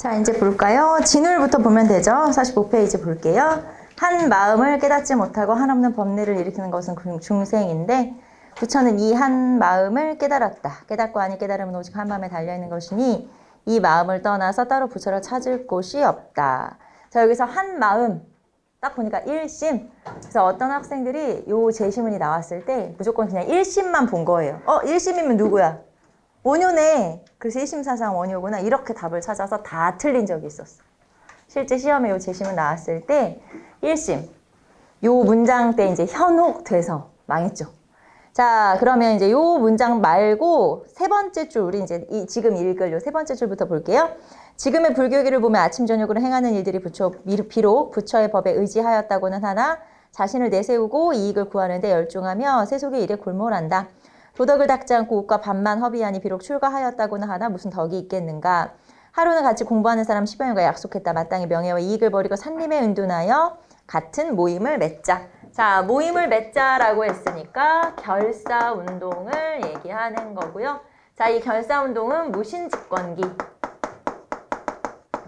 자, 이제 볼까요? 진울부터 보면 되죠? 45페이지 볼게요. 한 마음을 깨닫지 못하고 한없는 법례를 일으키는 것은 중생인데 부처는 이 한 마음을 깨달았다. 깨닫고 아니 깨달음은 오직 한 마음에 달려있는 것이니 이 마음을 떠나서 따로 부처를 찾을 곳이 없다. 자, 여기서 한 마음 딱 보니까 일심. 그래서 어떤 학생들이 요 제시문이 나왔을 때 무조건 그냥 일심만 본 거예요. 일심이면 누구야? 원효네. 그래서 일심사상 원효구나. 이렇게 답을 찾아서 다 틀린 적이 있었어. 실제 시험에 요 제시문 나왔을 때 일심. 요 문장 때 이제 현혹돼서 망했죠. 자, 그러면 이제 요 문장 말고 세 번째 줄, 우리 이제 지금 읽을 요 세 번째 줄부터 볼게요. 지금의 불교기를 보면 아침 저녁으로 행하는 일들이 비록 부처의 법에 의지하였다고는 하나 자신을 내세우고 이익을 구하는데 열중하며 세속의 일에 골몰한다. 도덕을 닦지 않고 옷과 밥만 허비하니 비록 출가하였다고는 하나 무슨 덕이 있겠는가. 하루는 같이 공부하는 사람 10여 명과 약속했다. 마땅히 명예와 이익을 버리고 산림에 은둔하여 같은 모임을 맺자. 자, 모임을 맺자라고 했으니까 결사운동을 얘기하는 거고요. 자, 이 결사운동은 무신집권기.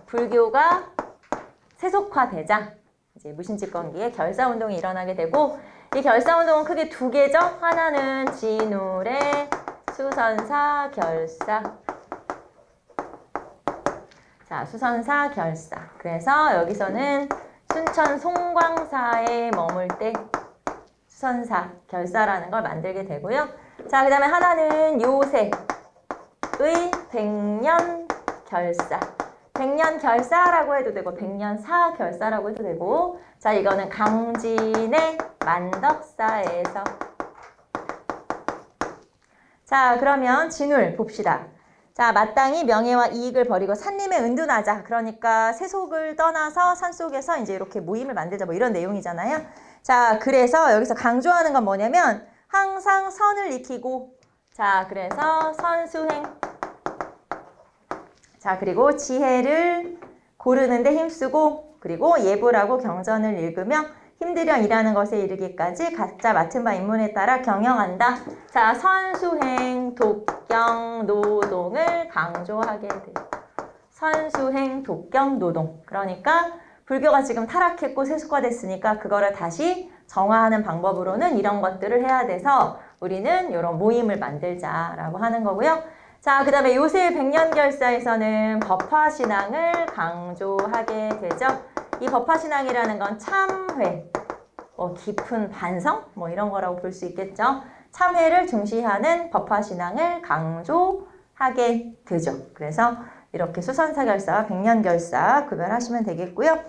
불교가 세속화되자 이제 무신집권기에 결사운동이 일어나게 되고 이 결사운동은 크게 두 개죠. 하나는 진울의 수선사 결사. 자, 수선사 결사. 그래서 여기서는 순천 송광사에 머물 때 수선사 결사라는 걸 만들게 되고요. 자, 그 다음에 하나는 요새의 백년 결사. 백년 결사라고 해도 되고 백년사 결사라고 해도 되고 자, 이거는 강진의 만덕사에서 자, 그러면 진울 봅시다. 자, 마땅히 명예와 이익을 버리고 산림에 은둔하자. 그러니까 세속을 떠나서 산속에서 이제 이렇게 모임을 만들자. 뭐 이런 내용이잖아요. 자, 그래서 여기서 강조하는 건 뭐냐면 항상 선을 익히고 자, 그래서 선수행 자, 그리고 지혜를 고르는데 힘쓰고 그리고 예불하고 경전을 읽으며 힘들여 일하는 것에 이르기까지 각자 맡은 바 임문에 따라 경영한다. 자, 선수행, 독경, 노동을 강조하게 돼요. 선수행, 독경, 노동. 그러니까 불교가 지금 타락했고 세속화됐으니까 그거를 다시 정화하는 방법으로는 이런 것들을 해야 돼서 우리는 이런 모임을 만들자라고 하는 거고요. 자, 그 다음에 요새 백년결사에서는 법화신앙을 강조하게 되죠. 이 법화신앙이라는 건 참회, 깊은 반성, 이런 거라고 볼 수 있겠죠. 참회를 중시하는 법화신앙을 강조하게 되죠. 그래서 이렇게 수선사결사와 백년결사 구별하시면 되겠고요.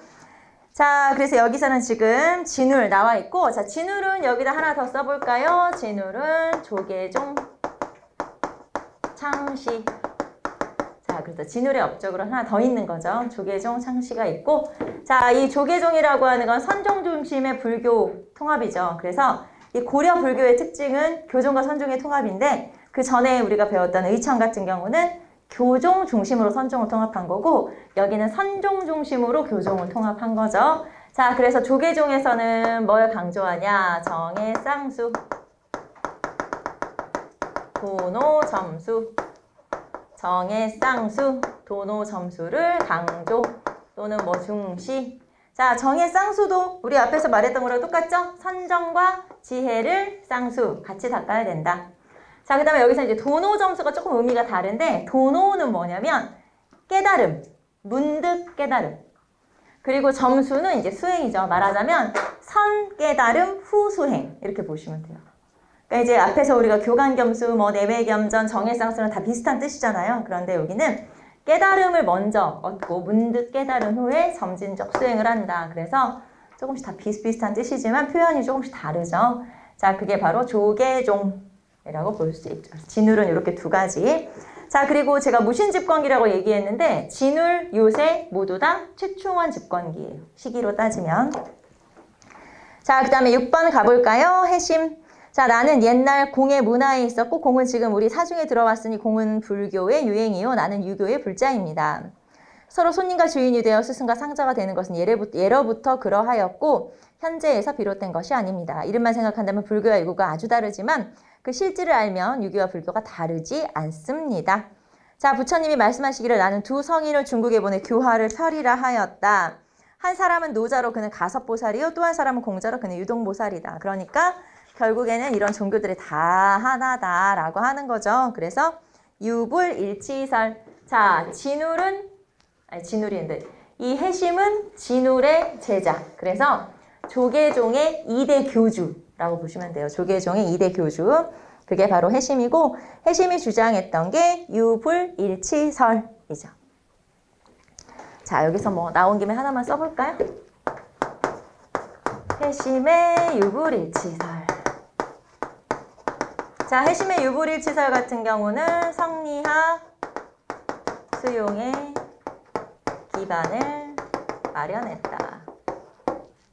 자, 그래서 여기서는 지금 진울 나와 있고, 자, 진울은 여기다 하나 더 써볼까요? 진울은 조계종, 창시. 자, 그래서 진울의 업적으로 하나 더 있는 거죠. 조계종, 창시가 있고 자, 이 조계종이라고 하는 건 선종 중심의 불교 통합이죠. 그래서 이 고려 불교의 특징은 교종과 선종의 통합인데 그 전에 우리가 배웠던 의천 같은 경우는 교종 중심으로 선종을 통합한 거고 여기는 선종 중심으로 교종을 통합한 거죠. 자, 그래서 조계종에서는 뭘 강조하냐? 정의 쌍수, 도노 점수, 정의 쌍수, 도노 점수를 강조 또는 중시. 자, 정의 쌍수도 우리 앞에서 말했던 거랑 똑같죠? 선정과 지혜를 쌍수 같이 닦아야 된다. 자, 그 다음에 여기서 이제 도노 점수가 조금 의미가 다른데 도노는 뭐냐면 깨달음, 문득 깨달음. 그리고 점수는 이제 수행이죠. 말하자면 선 깨달음 후 수행 이렇게 보시면 돼요. 그러니까 이제 앞에서 우리가 교관겸수, 내외겸전, 정해쌍수는 다 비슷한 뜻이잖아요. 그런데 여기는 깨달음을 먼저 얻고 문득 깨달은 후에 점진적 수행을 한다. 그래서 조금씩 다 비슷비슷한 뜻이지만 표현이 조금씩 다르죠. 자, 그게 바로 조계종이라고 볼 수 있죠. 진울은 이렇게 두 가지. 자, 그리고 제가 무신집권기라고 얘기했는데 진울, 요새 모두 다 최충원 집권기예요. 시기로 따지면. 자, 그 다음에 6번 가볼까요? 해심. 자, 나는 옛날 공의 문화에 있었고 공은 지금 우리 사중에 들어왔으니 공은 불교의 유행이요. 나는 유교의 불자입니다. 서로 손님과 주인이 되어 스승과 상자가 되는 것은 예로부터 그러하였고 현재에서 비롯된 것이 아닙니다. 이름만 생각한다면 불교와 유교가 아주 다르지만 그 실질을 알면 유교와 불교가 다르지 않습니다. 자, 부처님이 말씀하시기를 나는 두 성인을 중국에 보내 교화를 펴리라 하였다. 한 사람은 노자로 그는 가섭보살이요 또 한 사람은 공자로 그는 유동보살이다. 그러니까 결국에는 이런 종교들이 다 하나다라고 하는 거죠. 그래서 유불일치설. 자, 진울인데 이 해심은 진울의 제자. 그래서 조계종의 2대 교주라고 보시면 돼요. 조계종의 2대 교주. 그게 바로 해심이고 해심이 주장했던 게 유불일치설이죠. 자, 여기서 뭐 나온 김에 하나만 써볼까요? 해심의 유불일치설. 자, 해심의 유불일치설 같은 경우는 성리학 수용의 기반을 마련했다.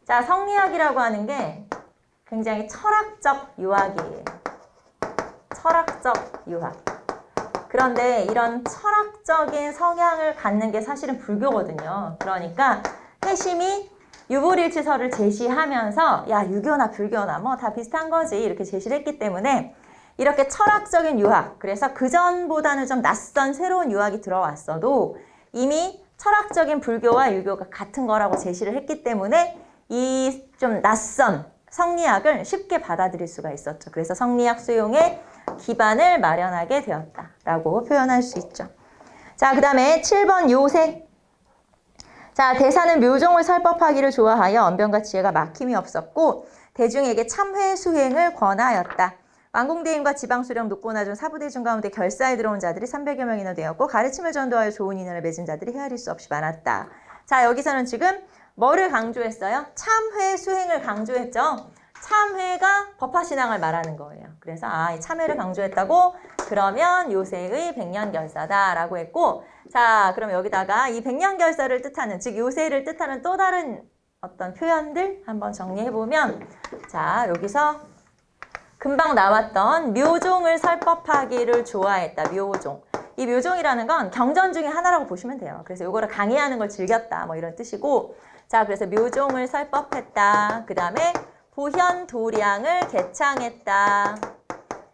자, 성리학이라고 하는 게 굉장히 철학적 유학이에요. 철학적 유학. 그런데 이런 철학적인 성향을 갖는 게 사실은 불교거든요. 그러니까 해심이 유불일치설을 제시하면서 야, 유교나 불교나 뭐 다 비슷한 거지 이렇게 제시를 했기 때문에 이렇게 철학적인 유학, 그래서 그전보다는 좀 낯선 새로운 유학이 들어왔어도 이미 철학적인 불교와 유교가 같은 거라고 제시를 했기 때문에 이 좀 낯선 성리학을 쉽게 받아들일 수가 있었죠. 그래서 성리학 수용의 기반을 마련하게 되었다라고 표현할 수 있죠. 자, 그 다음에 7번 요새. 자, 대사는 묘종을 설법하기를 좋아하여 언변과 지혜가 막힘이 없었고 대중에게 참회 수행을 권하였다. 왕궁대임과 지방수령 높고나준 사부대중 가운데 결사에 들어온 자들이 300여 명이나 되었고 가르침을 전도하여 좋은 인연을 맺은 자들이 헤아릴 수 없이 많았다. 자, 여기서는 지금 뭐를 강조했어요? 참회 수행을 강조했죠. 참회가 법화신앙을 말하는 거예요. 그래서 이 참회를 강조했다고 그러면 요새의 백년결사다라고 했고, 자, 그럼 여기다가 이 백년결사를 뜻하는, 즉 요새를 뜻하는 또 다른 어떤 표현들 한번 정리해보면, 자, 여기서 금방 나왔던 묘종을 설법하기를 좋아했다. 묘종. 이 묘종이라는 건 경전 중에 하나라고 보시면 돼요. 그래서 요거를 강의하는 걸 즐겼다. 뭐 이런 뜻이고, 자, 그래서 묘종을 설법했다. 그 다음에 보현도량을 개창했다.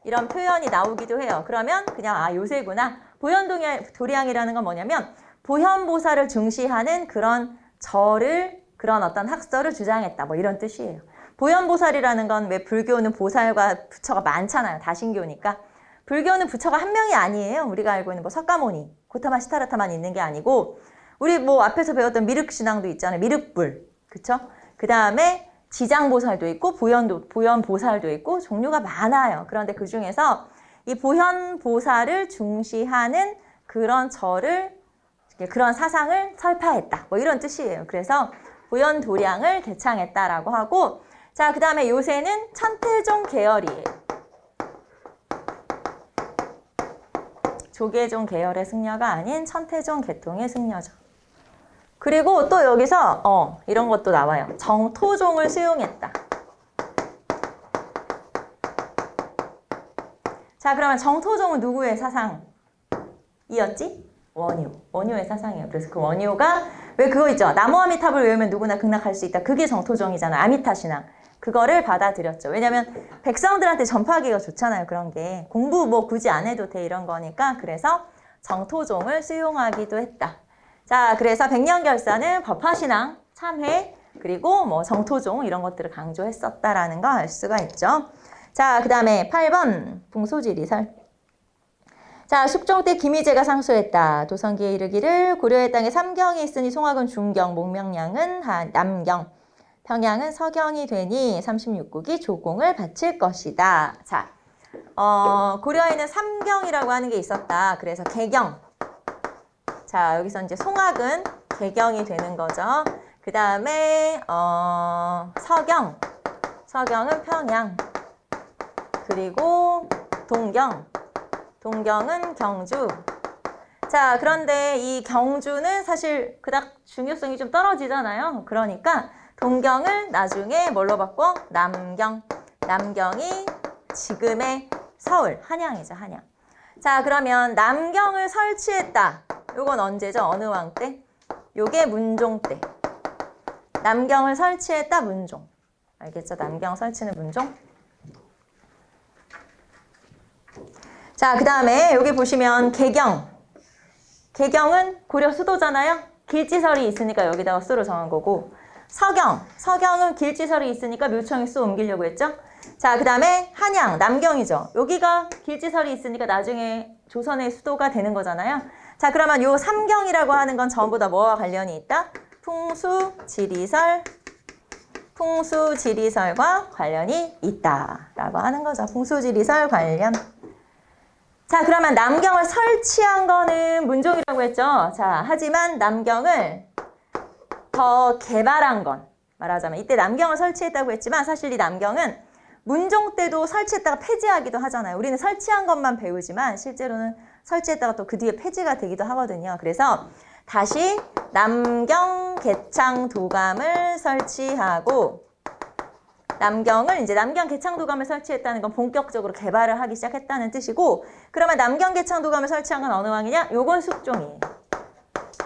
이런 표현이 나오기도 해요. 그러면 그냥 요새구나. 보현도량이라는 건 뭐냐면 보현보살을 중시하는 그런 절을, 그런 어떤 학설을 주장했다. 뭐 이런 뜻이에요. 보현보살이라는 건 왜 불교는 보살과 부처가 많잖아요. 다신교니까. 불교는 부처가 한 명이 아니에요. 우리가 알고 있는 뭐 석가모니, 고타마 시타라타만 있는 게 아니고 우리 뭐 앞에서 배웠던 미륵신앙도 있잖아요. 미륵불. 그쵸? 그 다음에 지장보살도 있고 보현보살도 있고 종류가 많아요. 그런데 그 중에서 이 보현보살을 중시하는 그런 절을, 그런 사상을 설파했다. 뭐 이런 뜻이에요. 그래서 보현도량을 개창했다라고 하고, 자, 그 다음에 요새는 천태종 계열이에요. 조계종 계열의 승려가 아닌 천태종 계통의 승려죠. 그리고 또 여기서 이런 것도 나와요. 정토종을 수용했다. 자, 그러면 정토종은 누구의 사상이었지? 원효의 사상이에요. 그래서 그 원효가 왜 그거 있죠? 나무아미탑을 외우면 누구나 극락할 수 있다. 그게 정토종이잖아요. 아미타 신앙. 그거를 받아들였죠. 왜냐면 백성들한테 전파하기가 좋잖아요. 그런 게. 공부 뭐 굳이 안 해도 돼 이런 거니까. 그래서 정토종을 수용하기도 했다. 자, 그래서 백년결사는 법화신앙, 참회, 그리고 뭐 정토종 이런 것들을 강조했었다라는 거 알 수가 있죠. 자, 그 다음에 8번 붕소지리설. 자, 숙종 때 김희재가 상소했다. 도성기에 이르기를 고려의 땅에 삼경이 있으니 송악은 중경, 목명량은 남경, 평양은 서경이 되니 36국이 조공을 바칠 것이다. 자, 고려에는 삼경이라고 하는 게 있었다. 그래서 개경. 자, 여기서 이제 송악은 개경이 되는 거죠. 그 다음에 서경은 평양. 그리고 동경은 경주. 자, 그런데 이 경주는 사실 그닥 중요성이 좀 떨어지잖아요. 그러니까 동경을 나중에 뭘로 바꿔? 남경이 지금의 서울, 한양이죠, 한양. 자, 그러면 남경을 설치했다. 요건 언제죠? 어느 왕 때? 요게 문종 때. 남경을 설치했다, 문종. 알겠죠? 남경 설치는 문종. 자, 그 다음에 여기 보시면 개경. 개경은 고려 수도잖아요. 길지설이 있으니까 여기다가 수로 정한 거고, 서경은 길지설이 있으니까 묘청에 수 옮기려고 했죠. 자, 그 다음에 한양, 남경이죠. 여기가 길지설이 있으니까 나중에 조선의 수도가 되는 거잖아요. 자, 그러면 요 삼경이라고 하는 건 전부 다 뭐와 관련이 있다? 풍수지리설과 관련이 있다라고 하는 거죠. 풍수지리설 관련. 자, 그러면 남경을 설치한 거는 문종이라고 했죠. 자, 하지만 남경을 더 개발한 건, 말하자면 이때 남경을 설치했다고 했지만 사실 이 남경은 문종 때도 설치했다가 폐지하기도 하잖아요. 우리는 설치한 것만 배우지만 실제로는 설치했다가 또 그 뒤에 폐지가 되기도 하거든요. 그래서 다시 남경 개창도감을 설치하고, 남경 개창도감을 설치했다는 건 본격적으로 개발을 하기 시작했다는 뜻이고, 그러면 남경 개창도감을 설치한 건 어느 왕이냐? 요건 숙종이에요.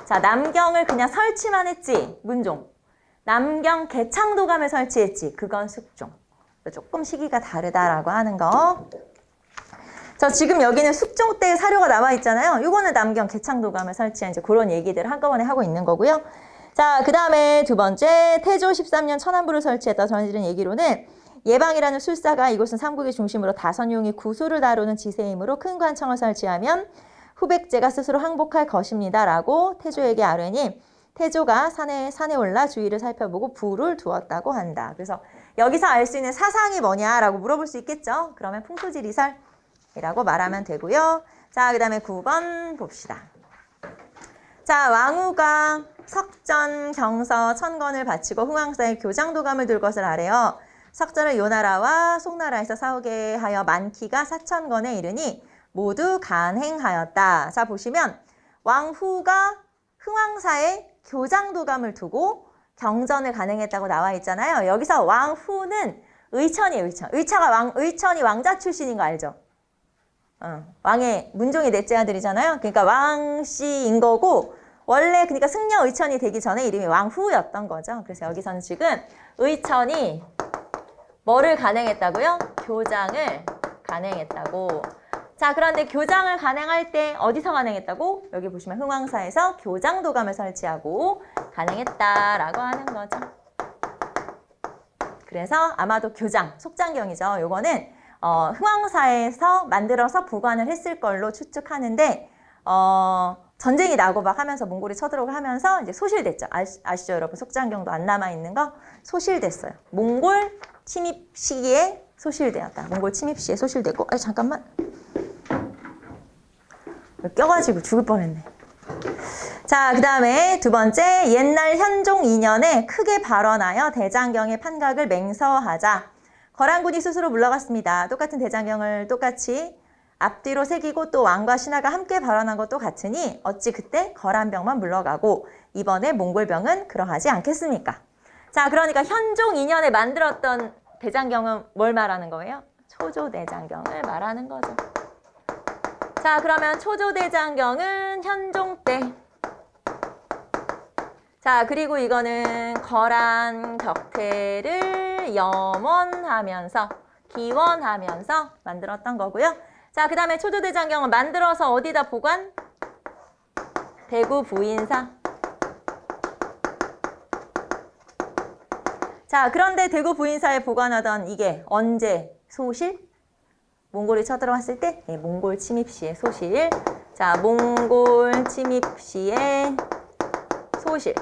자, 남경을 그냥 설치만 했지, 문종. 남경 개창도감을 설치했지, 그건 숙종. 조금 시기가 다르다라고 하는 거. 저 지금 여기는 숙종 때 사료가 나와 있잖아요. 요거는 남경 개창도감을 설치한 이제 그런 얘기들을 한꺼번에 하고 있는 거고요. 자, 그 다음에 두 번째, 태조 13년 천안부를 설치했다 전해지는 얘기로는 예방이라는 술사가 이곳은 삼국의 중심으로 다선용이 구수를 다루는 지세이므로 큰 관청을 설치하면 후백제가 스스로 항복할 것입니다. 라고 태조에게 아뢰니 태조가 산에 올라 주위를 살펴보고 부를 두었다고 한다. 그래서 여기서 알 수 있는 사상이 뭐냐라고 물어볼 수 있겠죠. 그러면 풍수지리설이라고 말하면 되고요. 자, 그 다음에 9번 봅시다. 자, 왕후가 석전, 경서, 천건을 바치고 흥왕사에 교장도감을 둘 것을 아래요. 석전을 요나라와 송나라에서 싸우게 하여 많기가 4,000건에 이르니 모두 간행하였다. 자, 보시면 왕후가 흥왕사에 교장도감을 두고 경전을 간행했다고 나와 있잖아요. 여기서 왕후는 의천이에요, 의천. 의천이 왕자 출신인 거 알죠? 왕의 문종의 넷째 아들이잖아요. 그러니까 왕씨인 거고, 원래 그러니까 승려 의천이 되기 전에 이름이 왕후였던 거죠. 그래서 여기서는 지금 의천이 뭐를 간행했다고요? 교장을 간행했다고. 자, 그런데 교장을 간행할 때 어디서 간행했다고? 여기 보시면 흥왕사에서 교장도감을 설치하고 간행했다라고 하는 거죠. 그래서 아마도 교장, 속장경이죠. 요거는 흥왕사에서 만들어서 보관을 했을 걸로 추측하는데, 전쟁이 나고 막 하면서 몽골이 쳐들어오고 하면서 이제 소실됐죠. 아시죠, 여러분? 속장경도 안 남아있는 거 소실됐어요. 몽골 침입 시기에 소실되었다. 몽골 침입 시기에 소실되고, 잠깐만. 껴가지고 죽을 뻔했네. 자, 그 다음에 두 번째, 옛날 현종 2년에 크게 발언하여 대장경의 판각을 맹서하자. 거란군이 스스로 물러갔습니다. 똑같은 대장경을 똑같이 앞뒤로 새기고 또 왕과 신하가 함께 발언한 것도 같으니 어찌 그때 거란병만 물러가고 이번에 몽골병은 그러하지 않겠습니까? 자, 그러니까 현종 2년에 만들었던 대장경은 뭘 말하는 거예요? 초조대장경을 말하는 거죠. 자, 그러면 초조대장경은 현종 때. 자, 그리고 이거는 거란 격퇴를 염원하면서, 기원하면서 만들었던 거고요. 자, 그 다음에 초조대장경은 만들어서 어디다 보관? 대구 부인사. 자, 그런데 대구 부인사에 보관하던 이게 언제 소실? 몽골이 쳐들어왔을 때? 네, 몽골 침입 시의 소실. 자, 몽골 침입 시의 소실.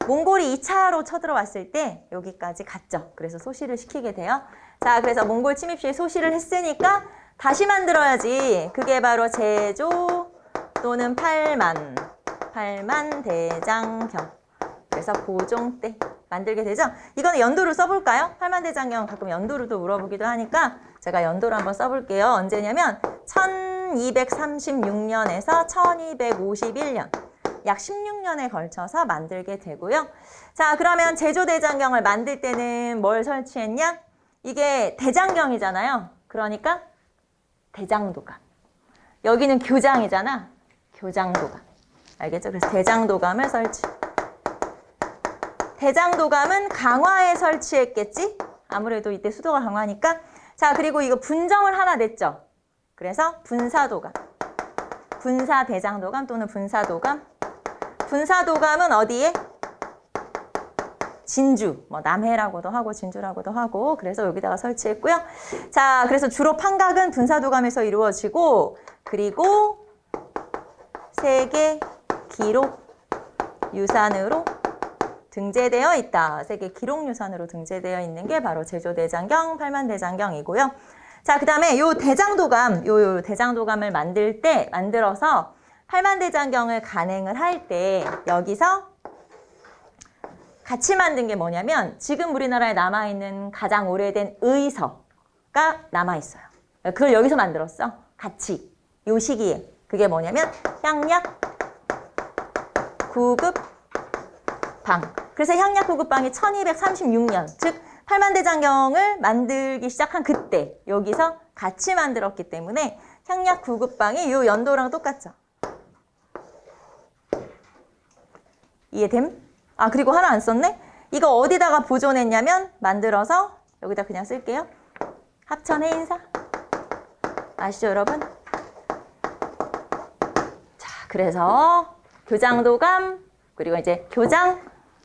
몽골이 2차로 쳐들어왔을 때 여기까지 갔죠. 그래서 소실을 시키게 돼요. 자, 그래서 몽골 침입 시에 소실을 했으니까 다시 만들어야지. 그게 바로 제조 또는 팔만 대장경. 그래서 고종 때 만들게 되죠. 이거는 연도를 써볼까요? 팔만대장경 가끔 연도로도 물어보기도 하니까 제가 연도를 한번 써볼게요. 언제냐면 1236년에서 1251년. 약 16년에 걸쳐서 만들게 되고요. 자, 그러면 제조대장경을 만들 때는 뭘 설치했냐? 이게 대장경이잖아요. 그러니까 대장도감. 여기는 교장이잖아. 교장도감. 알겠죠? 그래서 대장도감을 설치. 대장도감은 강화에 설치했겠지? 아무래도 이때 수도가 강화니까. 자, 그리고 이거 분정을 하나 냈죠. 그래서 분사도감. 분사대장도감 또는 분사도감. 분사도감은 어디에? 진주, 뭐 남해라고도 하고 진주라고도 하고 그래서 여기다가 설치했고요. 자, 그래서 주로 판각은 분사도감에서 이루어지고 그리고 세계 기록 유산으로 등재되어 있다. 세계 기록 유산으로 등재되어 있는 게 바로 제조대장경, 팔만대장경이고요. 자, 그 다음에 요 대장도감, 요 대장도감을 만들어서 팔만대장경을 간행을 할 때 여기서 같이 만든 게 뭐냐면 지금 우리나라에 남아있는 가장 오래된 의서가 남아있어요. 그걸 여기서 만들었어. 같이. 요 시기에. 그게 뭐냐면 향약 구급방. 그래서 향약 구급방이 1236년, 즉 팔만대장경을 만들기 시작한 그때 여기서 같이 만들었기 때문에 향약 구급방이 요 연도랑 똑같죠. 이해됨? 아, 그리고 하나 안 썼네? 이거 어디다가 보존했냐면 만들어서 여기다 그냥 쓸게요. 합천해인사. 아시죠, 여러분? 자, 그래서 교장도감, 그리고 이제 교장,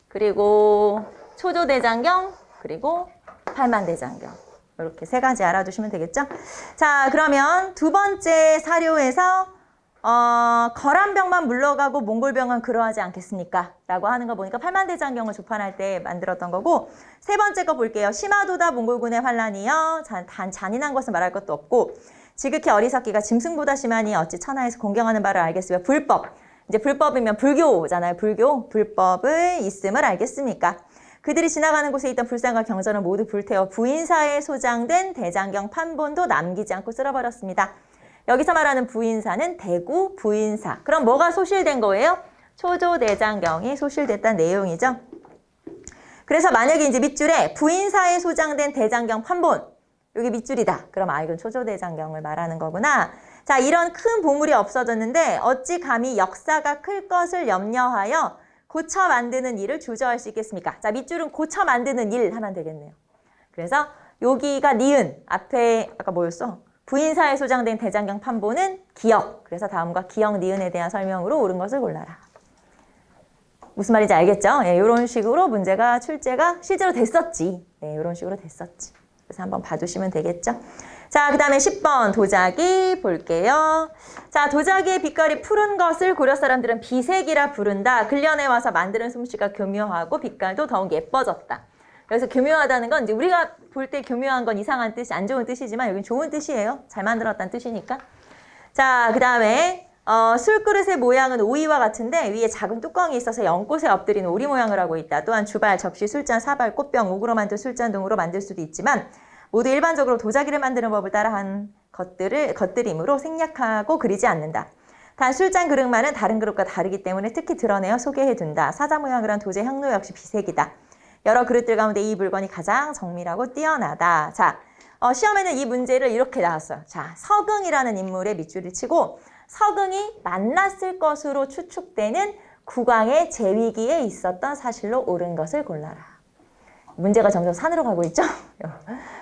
그리고 초조대장경, 그리고 팔만대장경. 이렇게 세 가지 알아두시면 되겠죠? 자, 그러면 두 번째 사료에서 거란병만 물러가고 몽골병은 그러하지 않겠습니까? 라고 하는 거 보니까 팔만대장경을 조판할 때 만들었던 거고, 세 번째 거 볼게요. 심하도다 몽골군의 환란이여 단 잔인한 것을 말할 것도 없고 지극히 어리석기가 짐승보다 심하니 어찌 천하에서 공경하는 바를 알겠으며 불법. 이제 불법이면 불교잖아요. 불교. 불법을 있음을 알겠습니까? 그들이 지나가는 곳에 있던 불상과 경전을 모두 불태워 부인사에 소장된 대장경 판본도 남기지 않고 쓸어버렸습니다. 여기서 말하는 부인사는 대구 부인사. 그럼 뭐가 소실된 거예요? 초조대장경이 소실됐다는 내용이죠. 그래서 만약에 이제 밑줄에 부인사에 소장된 대장경 판본, 여기 밑줄이다. 그럼 이건 초조대장경을 말하는 거구나. 자, 이런 큰 보물이 없어졌는데 어찌 감히 역사가 클 것을 염려하여 고쳐 만드는 일을 주저할 수 있겠습니까? 자, 밑줄은 고쳐 만드는 일 하면 되겠네요. 그래서 여기가 니은, 앞에 아까 뭐였어? 부인사에 소장된 대장경 판본은 기역. 그래서 다음과 기역, 니은에 대한 설명으로 옳은 것을 골라라. 무슨 말인지 알겠죠? 예, 이런 식으로 문제가 출제가 실제로 됐었지. 예, 이런 식으로 됐었지. 그래서 한번 봐두시면 되겠죠? 자, 그 다음에 10번 도자기 볼게요. 자, 도자기의 빛깔이 푸른 것을 고려 사람들은 비색이라 부른다. 근련에 와서 만드는 솜씨가 교묘하고 빛깔도 더욱 예뻐졌다. 그래서 교묘하다는 건 이제 우리가 볼 때 교묘한 건 이상한 뜻이, 안 좋은 뜻이지만 여긴 좋은 뜻이에요. 잘 만들었다는 뜻이니까. 자, 그 다음에 술그릇의 모양은 오이와 같은데 위에 작은 뚜껑이 있어서 연꽃에 엎드린 오리 모양을 하고 있다. 또한 주발, 접시, 술잔, 사발, 꽃병, 옥으로 만든 술잔 등으로 만들 수도 있지만 모두 일반적으로 도자기를 만드는 법을 따라한 것들이므로 생략하고 그리지 않는다. 단 술잔 그릇만은 다른 그릇과 다르기 때문에 특히 드러내어 소개해둔다. 사자 모양을 한 도제 향로 역시 비색이다. 여러 그릇들 가운데 이 물건이 가장 정밀하고 뛰어나다. 자, 시험에는 이 문제를 이렇게 나왔어요. 자, 서긍이라는 인물의 밑줄을 치고 서긍이 만났을 것으로 추측되는 국왕의 재위기에 있었던 사실로 옳은 것을 골라라. 문제가 점점 산으로 가고 있죠?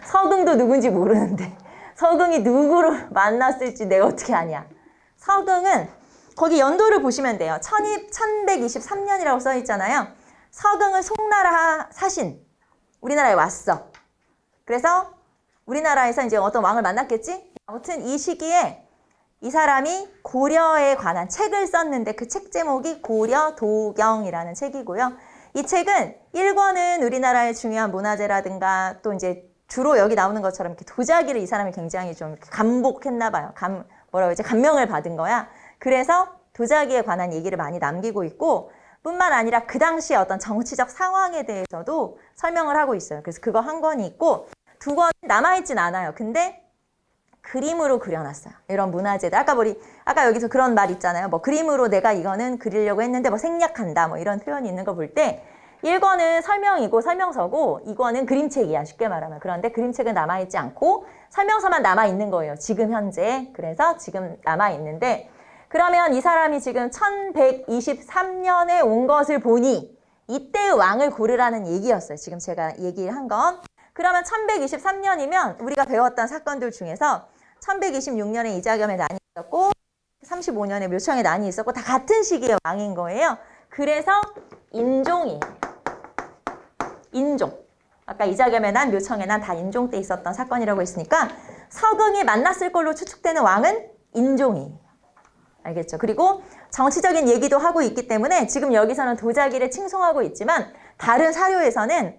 서긍도 누군지 모르는데 서긍이 누구를 만났을지 내가 어떻게 아냐. 서긍은 거기 연도를 보시면 돼요. 1123년이라고 써 있잖아요. 서긍은 송나라 사신, 우리나라에 왔어. 그래서 우리나라에서 이제 어떤 왕을 만났겠지? 아무튼 이 시기에 이 사람이 고려에 관한 책을 썼는데 그 책 제목이 고려도경이라는 책이고요. 이 책은 1권은 우리나라의 중요한 문화재라든가 또 이제 주로 여기 나오는 것처럼 이렇게 도자기를 이 사람이 굉장히 좀 감복했나 봐요. 뭐라고 하지? 감명을 받은 거야. 그래서 도자기에 관한 얘기를 많이 남기고 있고 뿐만 아니라 그 당시에 어떤 정치적 상황에 대해서도 설명을 하고 있어요. 그래서 그거 한 권이 있고 두 권은 남아있진 않아요. 근데 그림으로 그려놨어요. 이런 문화재들. 아까 여기서 그런 말 있잖아요. 뭐 그림으로 내가 이거는 그리려고 했는데 뭐 생략한다. 뭐 이런 표현이 있는 거 볼 때 1권은 설명이고 설명서고 2권은 그림책이야. 쉽게 말하면. 그런데 그림책은 남아있지 않고 설명서만 남아있는 거예요. 지금 현재. 그래서 지금 남아있는데 그러면 이 사람이 지금 1123년에 온 것을 보니 이때의 왕을 고르라는 얘기였어요. 지금 제가 얘기를 한 건. 그러면 1123년이면 우리가 배웠던 사건들 중에서 1126년에 이자겸의 난이 있었고 35년에 묘청에 난이 있었고 다 같은 시기에 왕인 거예요. 그래서 인종이에요. 인종. 아까 이자겸의 난, 묘청의 난 다 인종 때 있었던 사건이라고 했으니까 서경이 만났을 걸로 추측되는 왕은 인종이에요. 알겠죠? 그리고 정치적인 얘기도 하고 있기 때문에 지금 여기서는 도자기를 칭송하고 있지만 다른 사료에서는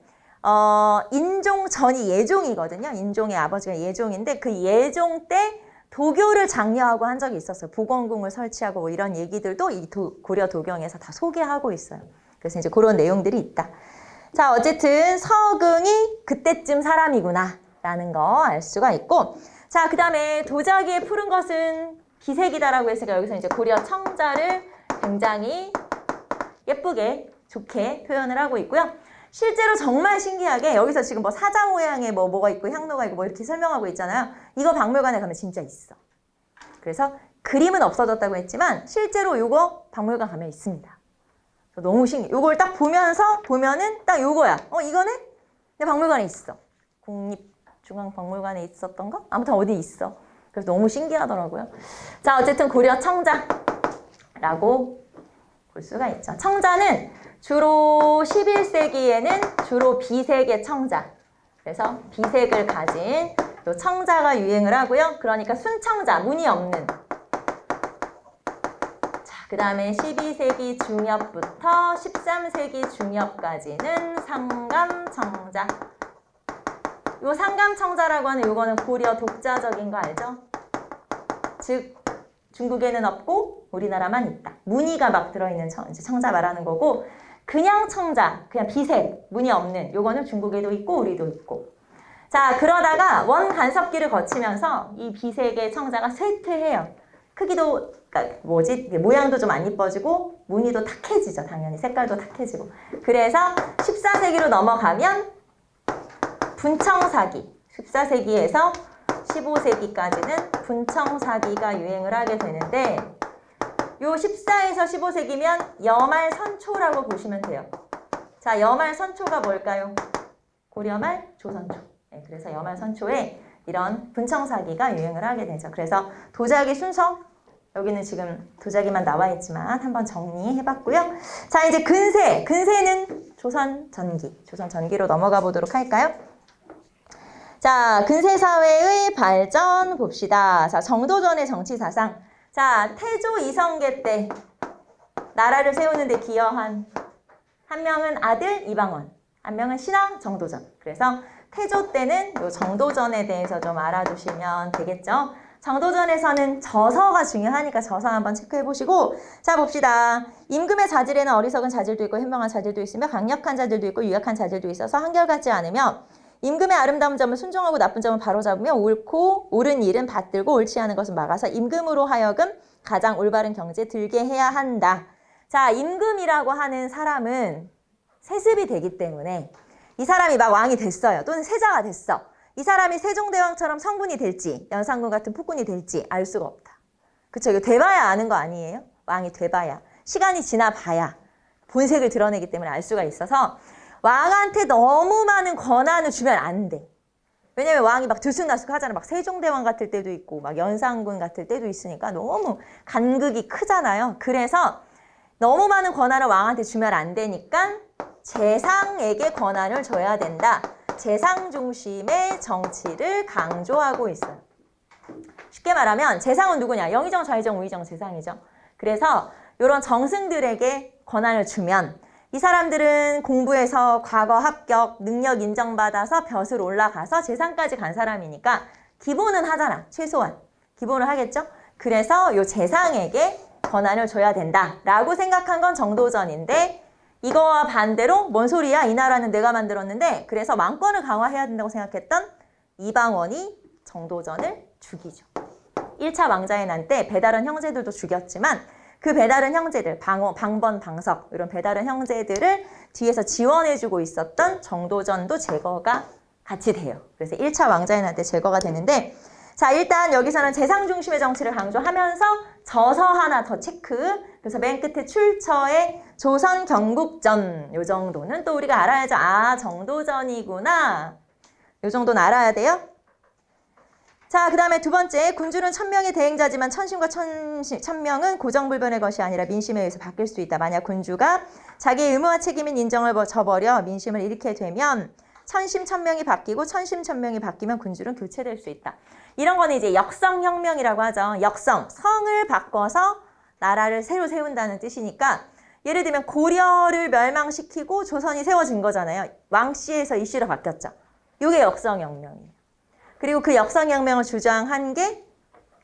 인종전이 예종이거든요. 인종의 아버지가 예종인데 그 예종 때 도교를 장려하고 한 적이 있었어요. 보건궁을 설치하고 뭐 이런 얘기들도 이 고려 도경에서 다 소개하고 있어요. 그래서 이제 그런 내용들이 있다. 자, 어쨌든 서경이 그때쯤 사람이구나 라는 거 알 수가 있고, 자, 그 다음에 도자기에 푸른 것은 비색이다라고 했으니까 여기서 이제 고려 청자를 굉장히 예쁘게 좋게 표현을 하고 있고요. 실제로 정말 신기하게 여기서 지금 뭐 사자 모양의 뭐가 있고 향로가 있고 뭐 이렇게 설명하고 있잖아요. 이거 박물관에 가면 진짜 있어. 그래서 그림은 없어졌다고 했지만 실제로 이거 박물관 가면 있습니다. 너무 신기해. 이걸 딱 보면은 딱 요거야. 이거네? 내 박물관에 있어. 국립중앙박물관에 있었던 거? 아무튼 어디 있어. 그래서 너무 신기하더라고요. 자, 어쨌든 고려 청자라고 볼 수가 있죠. 청자는 주로 11세기에는 주로 비색의 청자. 그래서 비색을 가진 또 청자가 유행을 하고요. 그러니까 순청자, 무늬 없는. 그 다음에 12세기 중엽부터 13세기 중엽까지는 상감청자. 요 상감청자라고 하는 요거는 고려 독자적인 거 알죠? 즉 중국에는 없고 우리나라만 있다. 무늬가 막 들어있는 청자 말하는 거고 그냥 청자, 그냥 비색, 무늬 없는 요거는 중국에도 있고 우리도 있고. 자, 그러다가 원간섭기를 거치면서 이 비색의 청자가 쇠퇴해요. 크기도 그러니까 모양도 좀 안 이뻐지고 무늬도 탁해지죠. 당연히 색깔도 탁해지고. 그래서 14세기로 넘어가면 분청사기, 14세기에서 15세기까지는 분청사기가 유행을 하게 되는데 요 14에서 15세기면 여말선초라고 보시면 돼요. 자, 여말선초가 뭘까요? 고려말, 조선초. 네, 그래서 여말선초에 이런 분청사기가 유행을 하게 되죠. 그래서 도자기 순서, 여기는 지금 도자기만 나와 있지만 한번 정리해봤고요. 자, 이제 근세. 근세는 조선전기로 넘어가 보도록 할까요? 자, 근세사회의 발전 봅시다. 자, 정도전의 정치사상. 자, 태조 이성계 때 나라를 세우는 데 기여한 한 명은 아들 이방원, 한 명은 신하 정도전. 그래서 태조 때는 이 정도전에 대해서 좀 알아두시면 되겠죠. 정도전에서는 저서가 중요하니까 저서 한번 체크해 보시고, 자, 봅시다. 임금의 자질에는 어리석은 자질도 있고 현명한 자질도 있으며 강력한 자질도 있고 유약한 자질도 있어서 한결같지 않으며 임금의 아름다운 점을 순종하고 나쁜 점을 바로잡으며 옳은 일은 받들고 옳지 않은 것은 막아서 임금으로 하여금 가장 올바른 경지에 들게 해야 한다. 자, 임금이라고 하는 사람은 세습이 되기 때문에 이 사람이 막 왕이 됐어요. 또는 세자가 됐어. 이 사람이 세종대왕처럼 성군이 될지 연산군 같은 폭군이 될지 알 수가 없다. 그쵸? 이거 돼봐야 아는 거 아니에요? 왕이 돼봐야. 시간이 지나봐야 본색을 드러내기 때문에 알 수가 있어서 왕한테 너무 많은 권한을 주면 안 돼. 왜냐면 왕이 막 들쑥날쑥 하잖아. 막 세종대왕 같을 때도 있고 막 연산군 같을 때도 있으니까 너무 간극이 크잖아요. 그래서 너무 많은 권한을 왕한테 주면 안 되니까 재상에게 권한을 줘야 된다. 재상 중심의 정치를 강조하고 있어요. 쉽게 말하면 재상은 누구냐? 영의정, 좌의정, 우의정, 재상이죠. 그래서 이런 정승들에게 권한을 주면 이 사람들은 공부해서 과거 합격, 능력 인정받아서 벼슬 올라가서 재상까지 간 사람이니까 기본은 하잖아. 최소한. 기본을 하겠죠? 그래서 이 재상에게 권한을 줘야 된다라고 생각한 건 정도전인데 이거와 반대로 뭔 소리야? 이 나라는 내가 만들었는데 그래서 왕권을 강화해야 된다고 생각했던 이방원이 정도전을 죽이죠. 1차 왕자의 난 때 배다른 형제들도 죽였지만 그 배다른 형제들, 방번, 방석 이런 배다른 형제들을 뒤에서 지원해주고 있었던 정도전도 제거가 같이 돼요. 그래서 1차 왕자의 난 때 제거가 되는데 자, 일단 여기서는 재상 중심의 정치를 강조하면서 저서 하나 더 체크. 그래서 맨 끝에 출처의 조선 경국전 요 정도는 또 우리가 알아야죠. 아, 정도전이구나. 요 정도는 알아야 돼요. 자, 그 다음에 두 번째, 군주는 1000명의 대행자지만 천심과 천명은 고정불변의 것이 아니라 민심에 의해서 바뀔 수 있다. 만약 군주가 자기의 의무와 책임인 인정을 저버려 민심을 잃게 되면 천심 천명이 바뀌고 천심 천명이 바뀌면 군주는 교체될 수 있다. 이런 거는 이제 역성혁명이라고 하죠. 역성, 성을 바꿔서 나라를 새로 세운다는 뜻이니까 예를 들면 고려를 멸망시키고 조선이 세워진 거잖아요. 왕씨에서 이씨로 바뀌었죠. 이게 역성혁명이에요. 그리고 그 역성혁명을 주장한 게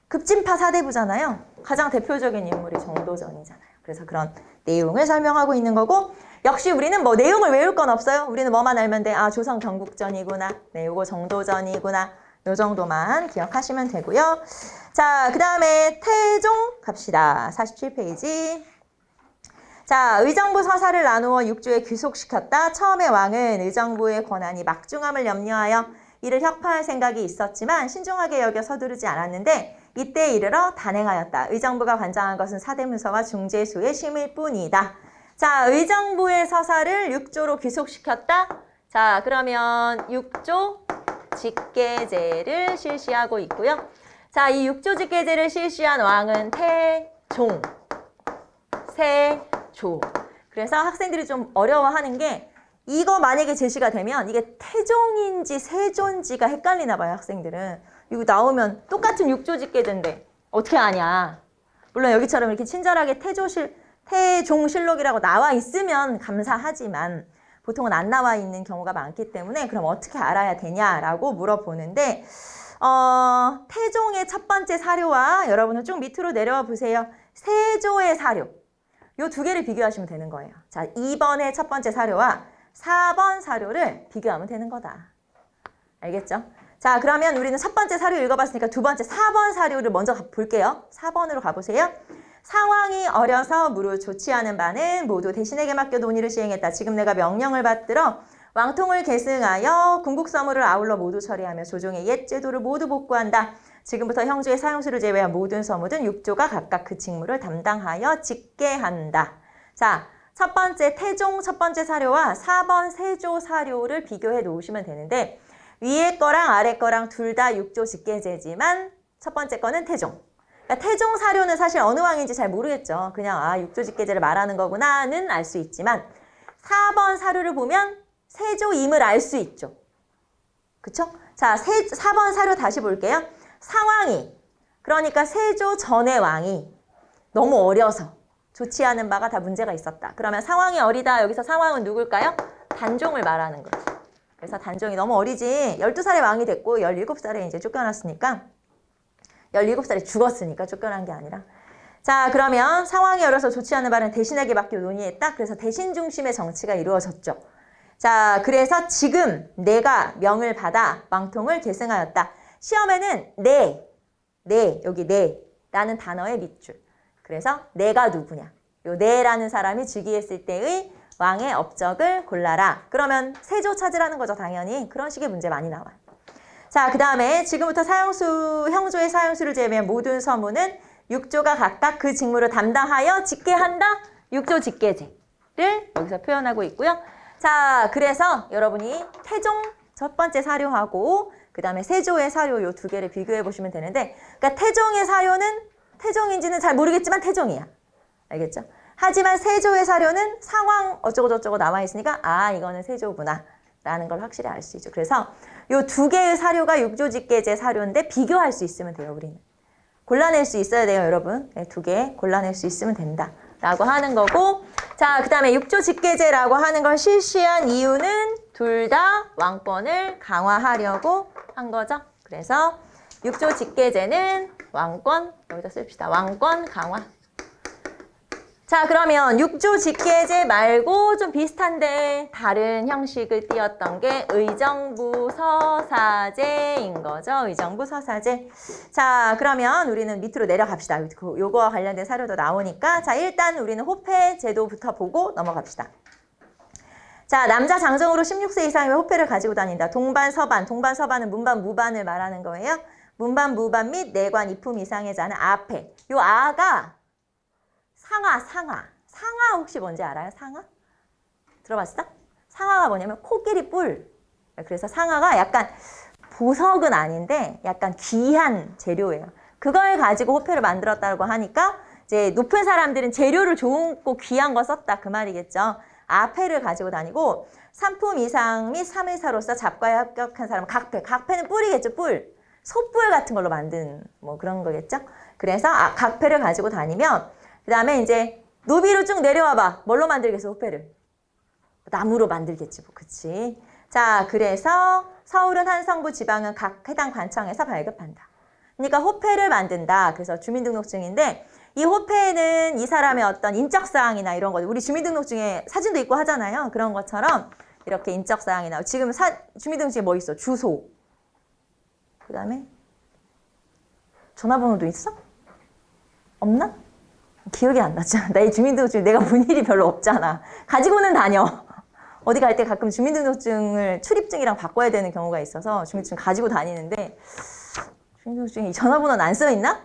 급진파 사대부잖아요. 가장 대표적인 인물이 정도전이잖아요. 그래서 그런 내용을 설명하고 있는 거고 역시 우리는 뭐 내용을 외울 건 없어요. 우리는 뭐만 알면 돼. 아, 조선 경국전이구나. 네, 요거 정도전이구나. 요 정도만 기억하시면 되고요. 자, 그 다음에 태종 갑시다. 47페이지. 자, 의정부 서사를 나누어 6조에 귀속시켰다. 처음에 왕은 의정부의 권한이 막중함을 염려하여 이를 혁파할 생각이 있었지만 신중하게 여겨 서두르지 않았는데 이때에 이르러 단행하였다. 의정부가 관장한 것은 사대문서와 중재수의 심일 뿐이다. 자, 의정부의 서사를 6조로 귀속시켰다. 자, 그러면 6조 직계제를 실시하고 있고요. 자, 이 6조 직계제를 실시한 왕은 태종, 세조. 그래서 학생들이 좀 어려워하는 게 이거 만약에 제시가 되면 이게 태종인지 세조인지가 헷갈리나 봐요, 학생들은. 이거 나오면 똑같은 6조 직계제인데 어떻게 아냐. 물론 여기처럼 이렇게 친절하게 태종실록이라고 나와 있으면 감사하지만 보통은 안 나와 있는 경우가 많기 때문에 그럼 어떻게 알아야 되냐라고 물어보는데 태종의 첫 번째 사료와 여러분은 좀 밑으로 내려와 보세요. 세조의 사료. 요 두 개를 비교하시면 되는 거예요. 자, 2번의 첫 번째 사료와 4번 사료를 비교하면 되는 거다. 알겠죠? 자, 그러면 우리는 첫 번째 사료 읽어봤으니까 두 번째 4번 사료를 먼저 볼게요. 4번으로 가보세요. 상황이 어려서 무릇 좋지 않은 바는 모두 대신에게 맡겨 논의를 시행했다. 지금 내가 명령을 받들어 왕통을 계승하여 궁국서무를 아울러 모두 처리하며 조정의 옛 제도를 모두 복구한다. 지금부터 형주의 사형수를 제외한 모든 서무든 6조가 각각 그 직무를 담당하여 직계한다. 자, 첫 번째 태종 첫 번째 사료와 4번 세조 사료를 비교해 놓으시면 되는데 위에 거랑 아래 거랑 둘 다 6조 직계제지만 첫 번째 거는 태종. 그러니까 태종 사료는 사실 어느 왕인지 잘 모르겠죠. 그냥 6조 직계제를 말하는 거구나는 알 수 있지만 4번 사료를 보면 세조임을 알 수 있죠. 그쵸? 자, 4번 사료 다시 볼게요. 상황이, 그러니까 세조 전의 왕이 너무 어려서 좋지 않은 바가 다 문제가 있었다. 그러면 상황이 어리다. 여기서 상황은 누굴까요? 단종을 말하는 거죠. 그래서 단종이 너무 어리지. 12살에 왕이 됐고 17살에 이제 쫓겨났으니까 17살에 죽었으니까 쫓겨난 게 아니라. 자, 그러면 상황이 어려서 좋지 않은 바는 대신에게 맡겨 논의했다. 그래서 대신 중심의 정치가 이루어졌죠. 자, 그래서 지금 내가 명을 받아 왕통을 계승하였다. 시험에는 여기 라는 단어의 밑줄. 그래서 내가 누구냐. 요 내라는 사람이 즉위했을 때의 왕의 업적을 골라라. 그러면 세조 찾으라는 거죠, 당연히. 그런 식의 문제 많이 나와요. 자, 그 다음에 지금부터 형조의 사형수를 제외한 모든 서무는 6조가 각각 그 직무를 담당하여 직계한다. 6조 직계제를 여기서 표현하고 있고요. 자, 그래서 여러분이 태종 첫 번째 사료하고 그 다음에 세조의 사료 요 두 개를 비교해 보시면 되는데, 그러니까 태종의 사료는 태종인지는 잘 모르겠지만 태종이야. 알겠죠? 하지만 세조의 사료는 상황 어쩌고저쩌고 나와 있으니까 이거는 세조구나 라는 걸 확실히 알 수 있죠. 그래서 요 두 개의 사료가 6조 직계제 사료인데 비교할 수 있으면 돼요, 우리는. 골라낼 수 있어야 돼요, 여러분. 네, 두 개 골라낼 수 있으면 된다 라고 하는 거고, 자, 그 다음에 6조 직계제라고 하는 걸 실시한 이유는 둘 다 왕권을 강화하려고 한 거죠. 그래서 6조 직계제는 왕권, 여기다 씁시다. 왕권 강화. 자, 그러면 6조 직계제 말고 좀 비슷한데 다른 형식을 띄었던 게 의정부 서사제인 거죠. 의정부 서사제. 자, 그러면 우리는 밑으로 내려갑시다. 요거와 관련된 사료도 나오니까. 자, 일단 우리는 호패 제도부터 보고 넘어갑시다. 자, 남자 장정으로 16세 이상이면 호패를 가지고 다닌다. 동반, 서반. 동반, 서반은 문반, 무반을 말하는 거예요. 문반, 무반 및 내관, 이품 이상의 자는 아패. 요 아가 상아 혹시 뭔지 알아요? 상아? 들어봤어? 상아가 뭐냐면 코끼리 뿔. 그래서 상아가 약간 보석은 아닌데 약간 귀한 재료예요. 그걸 가지고 호패를 만들었다고 하니까 이제 높은 사람들은 재료를 좋고 귀한 거 썼다 그 말이겠죠. 아패를 가지고 다니고 상품 이상 및 3의사로서 잡과에 합격한 사람은 각패. 각패는 뿔이겠죠. 뿔. 소뿔 같은 걸로 만든 뭐 그런 거겠죠. 그래서 각패를 가지고 다니면 그 다음에 이제 노비로 쭉 내려와봐. 뭘로 만들겠어 호패를? 나무로 만들겠지 뭐. 그치? 자, 그래서 서울은 한 성부, 지방은 각 해당 관청에서 발급한다. 그러니까 호패를 만든다. 그래서 주민등록증인데 이 호패에는 이 사람의 어떤 인적사항이나 이런 거, 우리 주민등록증에 사진도 있고 하잖아요. 그런 것처럼 이렇게 인적사항이나 지금 주민등록증에 뭐 있어? 주소. 그 다음에 전화번호도 있어? 없나? 기억이 안 나잖아. 나 이 주민등록증 내가 본 일이 별로 없잖아. 가지고는 다녀. 어디 갈 때 가끔 주민등록증을 출입증이랑 바꿔야 되는 경우가 있어서 주민등록증 가지고 다니는데 주민등록증에 전화번호는 안 써있나?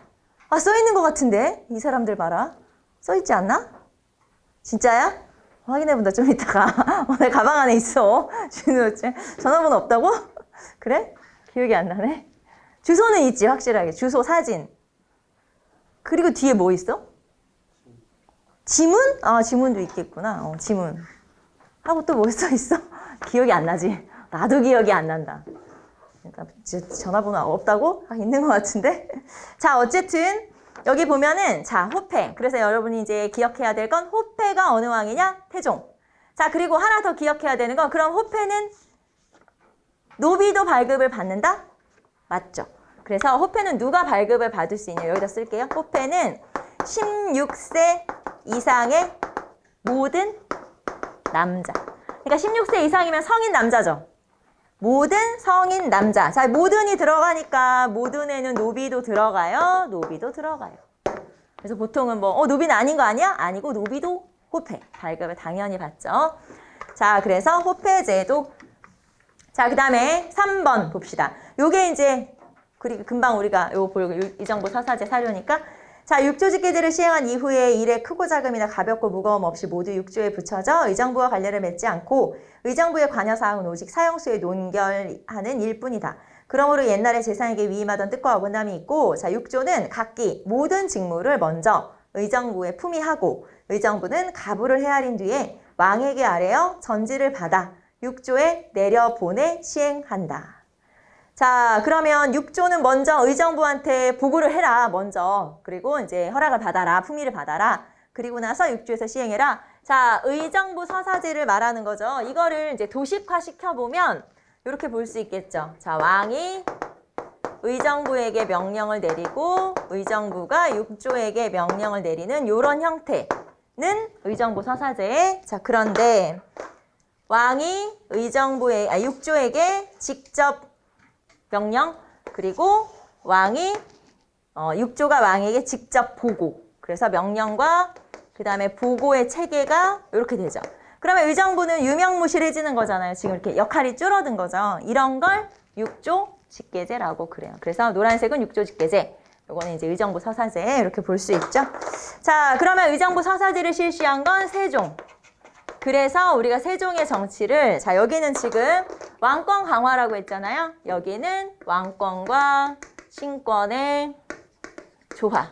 아, 써있는 것 같은데? 이 사람들 봐라. 써있지 않나? 진짜야? 확인해본다 좀 이따가. 내 가방 안에 있어. 주민등록증. 전화번호 없다고? 그래? 기억이 안 나네. 주소는 있지 확실하게. 주소, 사진. 그리고 뒤에 뭐 있어? 지문? 아, 지문도 있겠구나. 지문. 하고 또 뭐 써있어? 기억이 안 나지? 나도 기억이 안 난다. 그러니까 전화번호 없다고? 아, 있는 것 같은데? 자, 어쨌든 여기 보면은 자, 호패. 그래서 여러분이 이제 기억해야 될 건 호패가 어느 왕이냐? 태종. 자, 그리고 하나 더 기억해야 되는 건 그럼 호패는 노비도 발급을 받는다? 맞죠? 그래서 호패는 누가 발급을 받을 수 있냐? 여기다 쓸게요. 호패는 16세 이상의 모든 남자. 그러니까 16세 이상이면 성인 남자죠. 모든 성인 남자. 자, 모든이 들어가니까 모든에는 노비도 들어가요. 노비도 들어가요. 그래서 보통은 뭐 노비는 아닌 거 아니야? 아니고 노비도 호패. 발급을 당연히 받죠. 자, 그래서 호패제도. 자, 그 다음에 3번 봅시다. 요게 이제 그리고 금방 우리가 요거 보고 의정부 서사제 사료니까 자, 육조직계제를 시행한 이후에 일에 크고 작음이나 가볍고 무거움 없이 모두 육조에 붙여져 의정부와 관련을 맺지 않고 의정부의 관여사항은 오직 사형수에 논결하는 일뿐이다. 그러므로 옛날에 재상에게 위임하던 뜻과 어긋남이 있고 자, 육조는 각기 모든 직무를 먼저 의정부에 품위하고 의정부는 가부를 헤아린 뒤에 왕에게 아뢰어 전지를 받아 육조에 내려보내 시행한다. 자, 그러면 6조는 먼저 의정부한테 보고를 해라, 먼저. 그리고 이제 허락을 받아라, 품위를 받아라. 그리고 나서 6조에서 시행해라. 자, 의정부 서사제를 말하는 거죠. 이거를 이제 도식화 시켜보면 이렇게 볼 수 있겠죠. 자, 왕이 의정부에게 명령을 내리고 의정부가 6조에게 명령을 내리는 이런 형태는 의정부 서사제에 자, 그런데 왕이 6조에게 직접 명령, 그리고 왕이 6조가 왕에게 직접 보고. 그래서 명령과 그 다음에 보고의 체계가 이렇게 되죠. 그러면 의정부는 유명무실해지는 거잖아요. 지금 이렇게 역할이 줄어든 거죠. 이런 걸 6조 직계제라고 그래요. 그래서 노란색은 6조 직계제. 요거는 이제 의정부 서사제 이렇게 볼 수 있죠. 자, 그러면 의정부 서사제를 실시한 건 세종. 그래서 우리가 세종의 정치를 자, 여기는 지금 왕권 강화라고 했잖아요. 여기는 왕권과 신권의 조화.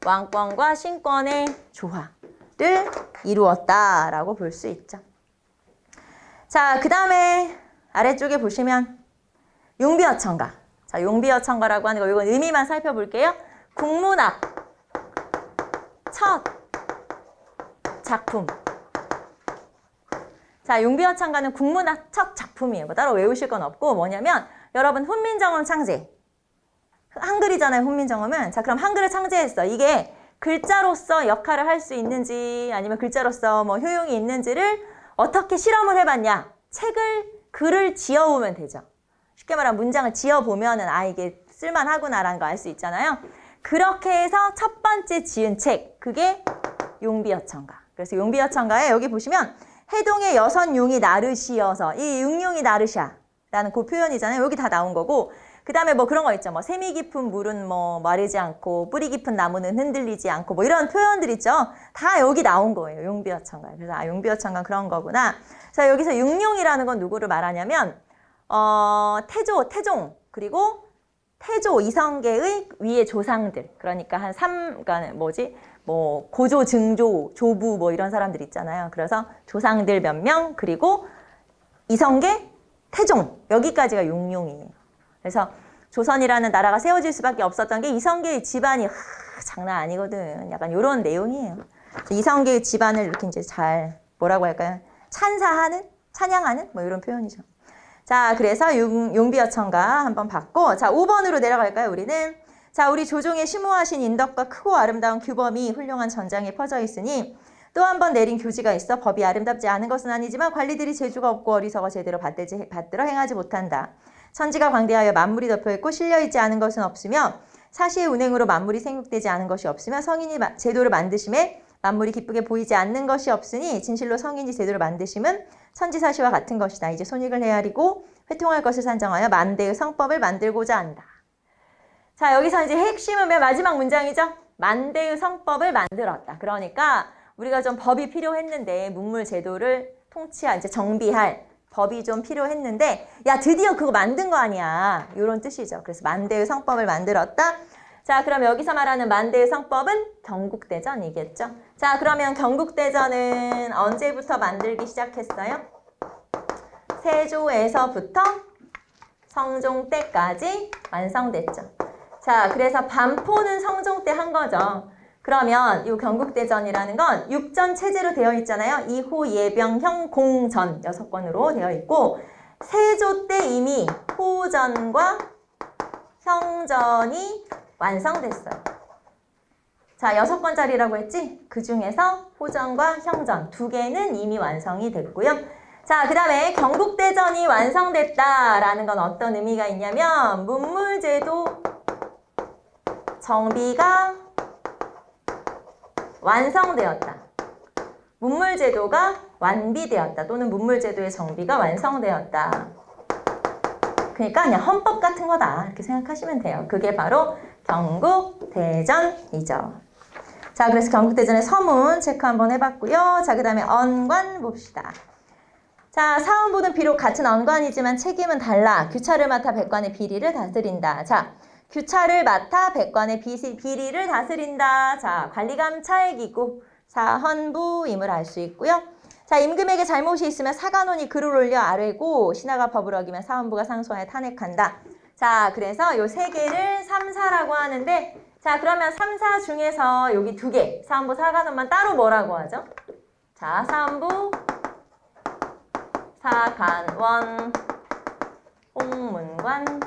왕권과 신권의 조화를 이루었다라고 볼 수 있죠. 자, 그 다음에 아래쪽에 보시면 용비어천가. 자, 용비어천가라고 하는 거 이건 의미만 살펴볼게요. 국문학 첫 작품. 자, 용비어천가는 국문학 첫 작품이에요. 뭐 따로 외우실 건 없고 뭐냐면 여러분 훈민정음 창제. 한글이잖아요, 훈민정음은. 자, 그럼 한글을 창제했어. 이게 글자로서 역할을 할 수 있는지 아니면 글자로서 뭐 효용이 있는지를 어떻게 실험을 해봤냐. 글을 지어보면 되죠. 쉽게 말하면 문장을 지어보면은 아, 이게 쓸만하구나라는 거 알 수 있잖아요. 그렇게 해서 첫 번째 지은 책, 그게 용비어천가. 그래서 용비어천가에 여기 보시면 해동의 여선용이 나르시여서 이 육룡이 나르샤라는 그 표현이잖아요. 여기 다 나온 거고 그 다음에 뭐 그런 거 있죠. 뭐 샘이 깊은 물은 뭐 마르지 않고 뿌리 깊은 나무는 흔들리지 않고 뭐 이런 표현들 있죠. 다 여기 나온 거예요. 용비어천가. 그래서 아, 용비어천가 그런 거구나. 자, 여기서 육룡이라는 건 누구를 말하냐면 태종, 그리고 태조 이성계의 위의 조상들. 그러니까 한 그러니까 뭐 고조, 증조, 조부 뭐 이런 사람들 있잖아요. 그래서 조상들 몇 명, 그리고 이성계, 태종 여기까지가 용용이에요. 그래서 조선이라는 나라가 세워질 수밖에 없었던 게 이성계의 집안이 장난 아니거든. 약간 이런 내용이에요. 이성계의 집안을 이렇게 이제 잘 뭐라고 할까요? 찬양하는 뭐 이런 표현이죠. 자, 그래서 용비어천가 한번 봤고, 자, 5번으로 내려갈까요, 우리는? 자, 우리 조종의 심오하신 인덕과 크고 아름다운 규범이 훌륭한 전장에 퍼져 있으니 또 한 번 내린 교지가 있어 법이 아름답지 않은 것은 아니지만 관리들이 재주가 없고 어리석어 제대로 받들어 행하지 못한다. 천지가 광대하여 만물이 덮여있고 실려있지 않은 것은 없으며 사시의 운행으로 만물이 생육되지 않은 것이 없으며 성인이 제도를 만드심에 만물이 기쁘게 보이지 않는 것이 없으니 진실로 성인이 제도를 만드심은 천지사시와 같은 것이다. 이제 손익을 헤아리고 회통할 것을 산정하여 만대의 성법을 만들고자 한다. 자, 여기서 이제 핵심은 맨 마지막 문장이죠. 만대의 성법을 만들었다. 그러니까 우리가 좀 법이 필요했는데 문물 제도를 이제 정비할 법이 좀 필요했는데 야 드디어 그거 만든 거 아니야. 이런 뜻이죠. 그래서 만대의 성법을 만들었다. 자, 그럼 여기서 말하는 만대의 성법은 경국대전이겠죠. 자, 그러면 경국대전은 언제부터 만들기 시작했어요? 세조에서부터 성종 때까지 완성됐죠. 자, 그래서 반포는 성종 때 한 거죠. 그러면 이 경국대전이라는 건 육전 체제로 되어 있잖아요. 이호, 예병형, 공전 6권으로 되어 있고 세조 때 이미 호전과 형전이 완성됐어요. 자, 6권짜리라고 했지? 그 중에서 호전과 형전 2개는 이미 완성이 됐고요. 자, 그 다음에 경국대전이 완성됐다라는 건 어떤 의미가 있냐면 문물제도 정비가 완성되었다. 문물제도가 완비되었다. 또는 문물제도의 정비가 완성되었다. 그러니까 그냥 헌법 같은 거다. 이렇게 생각하시면 돼요. 그게 바로 경국대전이죠. 자, 그래서 경국대전의 서문 체크 한번 해봤고요. 자, 그 다음에 언관 봅시다. 자, 사원부는 비록 같은 언관이지만 책임은 달라. 규차를 맡아 백관의 비리를 다스린다. 자, 규차를 맡아 백관의 비리를 다스린다. 자, 관리감찰기구 사헌부임을 알 수 있고요. 자, 임금에게 잘못이 있으면 사간원이 글을 올려 아뢰고 신하가 법을 어기면 사헌부가 상소하여 탄핵한다. 자, 그래서 요 3개를 3사라고 하는데 자, 그러면 3사 중에서 여기 2개 사헌부 사간원만 따로 뭐라고 하죠? 자, 사헌부 사간원 홍문관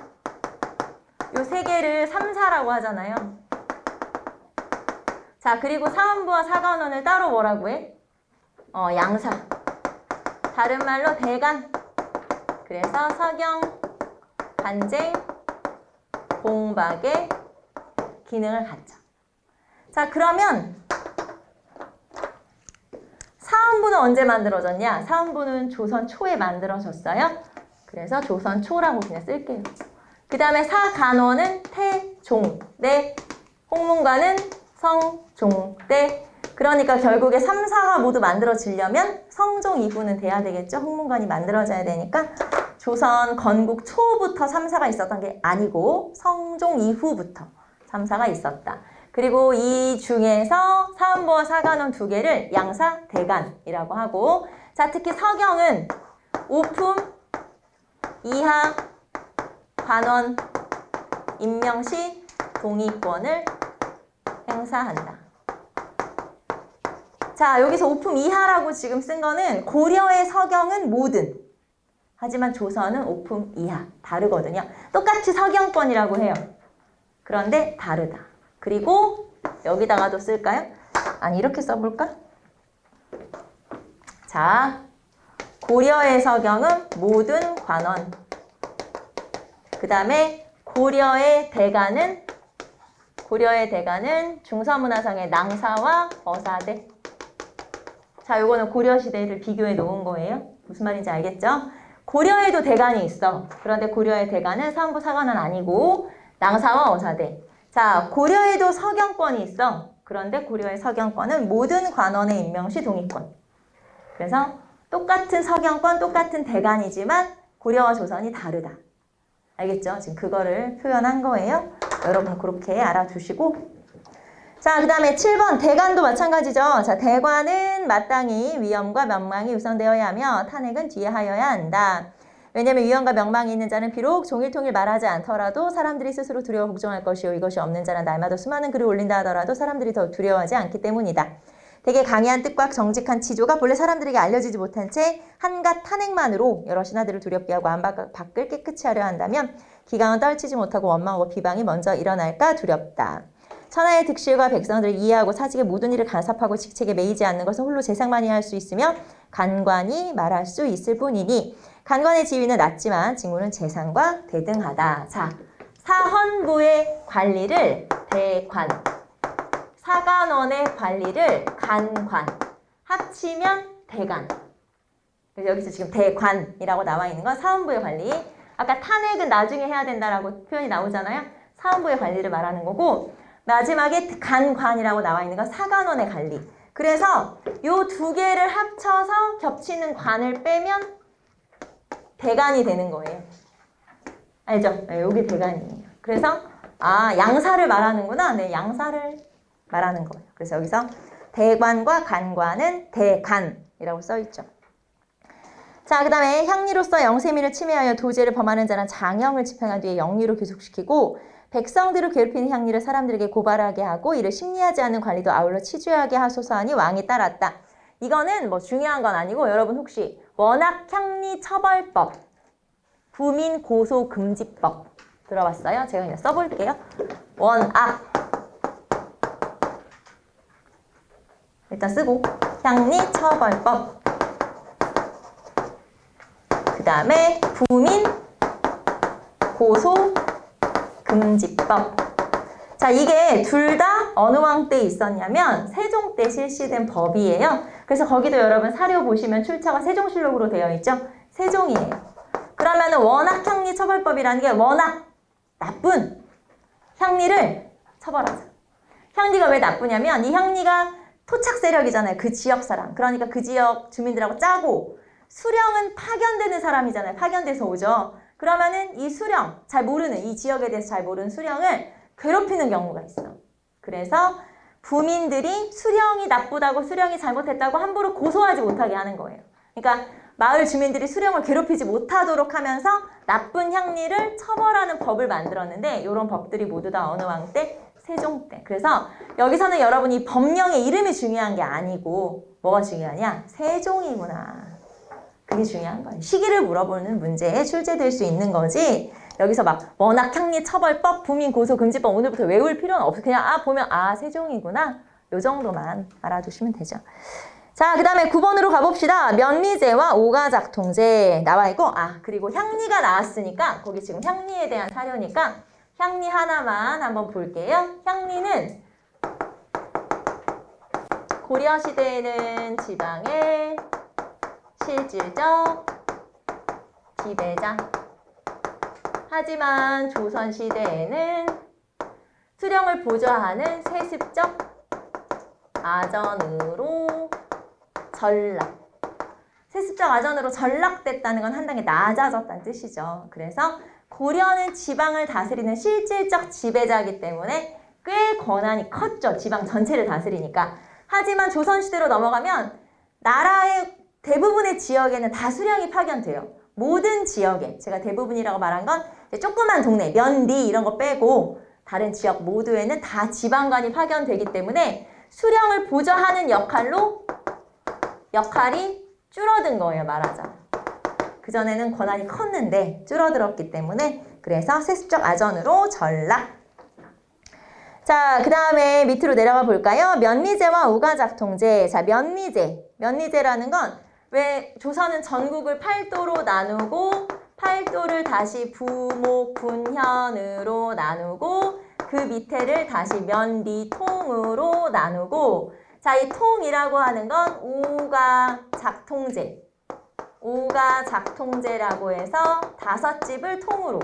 요 3개를 3사라고 하잖아요. 자, 그리고 사헌부와 사간원을 따로 뭐라고 해? 양사. 다른 말로 대간. 그래서 서경, 간쟁, 공박의 기능을 갖죠. 자, 그러면 사헌부는 언제 만들어졌냐? 사헌부는 조선 초에 만들어졌어요. 그래서 조선 초라고 그냥 쓸게요. 그 다음에 사간원은 태종대, 홍문관은 성종대. 그러니까 결국에 3사가 모두 만들어지려면 성종 이후는 돼야 되겠죠. 홍문관이 만들어져야 되니까 조선 건국 초부터 3사가 있었던 게 아니고 성종 이후부터 3사가 있었다. 그리고 이 중에서 사헌부와 사간원 2개를 양사, 대간이라고 하고 자, 특히 서경은 오품, 이하, 관원, 임명시, 동의권을 행사한다. 자, 여기서 오품 이하라고 지금 쓴 거는 고려의 서경은 모든. 하지만 조선은 오품 이하. 다르거든요. 똑같이 서경권이라고 해요. 그런데 다르다. 그리고 여기다가도 쓸까요? 아니, 이렇게 써볼까? 자, 고려의 서경은 모든 관원. 그 다음에 고려의 대간은 중서문화상의 낭사와 어사대. 자, 요거는 고려시대를 비교해 놓은 거예요. 무슨 말인지 알겠죠? 고려에도 대간이 있어. 그런데 고려의 대간은 사헌부 사관은 아니고 낭사와 어사대. 자, 고려에도 서경권이 있어. 그런데 고려의 서경권은 모든 관원의 임명시 동의권. 그래서 똑같은 서경권, 똑같은 대간이지만 고려와 조선이 다르다. 알겠죠? 지금 그거를 표현한 거예요. 여러분 그렇게 알아두시고. 자, 그 다음에 7번 대관도 마찬가지죠. 자, 대관은 마땅히 위험과 명망이 우선되어야 하며 탄핵은 뒤에 하여야 한다. 왜냐하면 위험과 명망이 있는 자는 비록 종일통일 말하지 않더라도 사람들이 스스로 두려워 걱정할 것이요 이것이 없는 자는 날마다 수많은 글을 올린다 하더라도 사람들이 더 두려워하지 않기 때문이다. 되게 강의한 뜻과 정직한 치조가 본래 사람들에게 알려지지 못한 채 한갓 탄핵만으로 여러 신하들을 두렵게 하고 밖을 깨끗이 하려 한다면 기강은 떨치지 못하고 원망하고 비방이 먼저 일어날까 두렵다. 천하의 득실과 백성들을 이해하고 사직의 모든 일을 간섭하고 직책에 매이지 않는 것은 홀로 재상만이 할 수 있으며 간관이 말할 수 있을 뿐이니 간관의 지위는 낮지만 직무는 재상과 대등하다. 자, 사헌부의 관리를 대관, 사관원의 관리를 간관, 합치면 대관. 그래서 여기서 지금 대관이라고 나와 있는 건 사헌부의 관리. 아까 탄핵은 나중에 해야 된다라고 표현이 나오잖아요. 사헌부의 관리를 말하는 거고 마지막에 간관이라고 나와 있는 건 사관원의 관리. 그래서 요 두 개를 합쳐서 겹치는 관을 빼면 대관이 되는 거예요. 알죠? 네, 여기 대관이에요. 그래서 양사를 말하는구나. 네, 양사를 말하는 거예요. 그래서 여기서 대관과 간관은 대간이라고 써있죠. 자, 그 다음에 향리로서 영세미를 침해하여 도제를 범하는 자는 장형을 집행한 뒤에 영리로 귀속시키고 백성들을 괴롭히는 향리를 사람들에게 고발하게 하고 이를 심리하지 않는 관리도 아울러 치주하게 하소서 하니 왕이 따랐다. 이거는 뭐 중요한 건 아니고 여러분 혹시 원악향리처벌법, 부민고소금지법 들어봤어요? 제가 그냥 써볼게요. 원악 일단 쓰고 향리처벌법 그 다음에 부민고소금지법. 자, 이게 둘 다 어느 왕 때 있었냐면 세종 때 실시된 법이에요. 그래서 거기도 여러분 사료 보시면 출처가 세종실록으로 되어 있죠. 세종이에요. 그러면은 원악향리처벌법이라는 게 워낙 나쁜 향리를 처벌하자. 향리가 왜 나쁘냐면 이 향리가 토착 세력이잖아요. 그 지역 사람. 그러니까 그 지역 주민들하고 짜고 수령은 파견되는 사람이잖아요. 파견돼서 오죠. 그러면은 이 수령, 잘 모르는 이 지역에 대해서 잘 모르는 수령을 괴롭히는 경우가 있어. 그래서 부민들이 수령이 나쁘다고 수령이 잘못했다고 함부로 고소하지 못하게 하는 거예요. 그러니까 마을 주민들이 수령을 괴롭히지 못하도록 하면서 나쁜 향리를 처벌하는 법을 만들었는데 이런 법들이 모두 다 어느 왕 때? 세종 때. 그래서 여기서는 여러분이 법령의 이름이 중요한 게 아니고 뭐가 중요하냐? 세종이구나. 그게 중요한 거예요. 시기를 물어보는 문제에 출제될 수 있는 거지. 여기서 막 원악향리처벌법, 부민고소금지법 오늘부터 외울 필요는 없어. 그냥 보면 세종이구나. 요 정도만 알아두시면 되죠. 자, 그 다음에 9번으로 가봅시다. 면리제와 오가작통제 나와 있고 그리고 향리가 나왔으니까 거기 지금 향리에 대한 사료니까 향리 하나만 한번 볼게요. 향리는 고려시대에는 지방의 실질적 지배자. 하지만 조선시대에는 수령을 보좌하는 세습적 아전으로 전락. 세습적 아전으로 전락됐다는 건 한 단계 낮아졌다는 뜻이죠. 그래서 고려는 지방을 다스리는 실질적 지배자이기 때문에 꽤 권한이 컸죠. 지방 전체를 다스리니까. 하지만 조선시대로 넘어가면 나라의 대부분의 지역에는 다 수령이 파견돼요. 모든 지역에, 제가 대부분이라고 말한 건 조그만 동네, 면리 이런 거 빼고 다른 지역 모두에는 다 지방관이 파견되기 때문에 수령을 보좌하는 역할이 줄어든 거예요, 말하자면. 그전에는 권한이 컸는데 줄어들었기 때문에 그래서 세습적 아전으로 전락. 자, 그 다음에 밑으로 내려가 볼까요? 면리제와 오가작통제. 자, 면리제라는 건 왜 조선은 전국을 8도로 나누고 8도를 다시 부목, 분현으로 나누고 그 밑에를 다시 면리통으로 나누고 자, 이 통이라고 하는 건 오가작통제라고 해서 5집을 통으로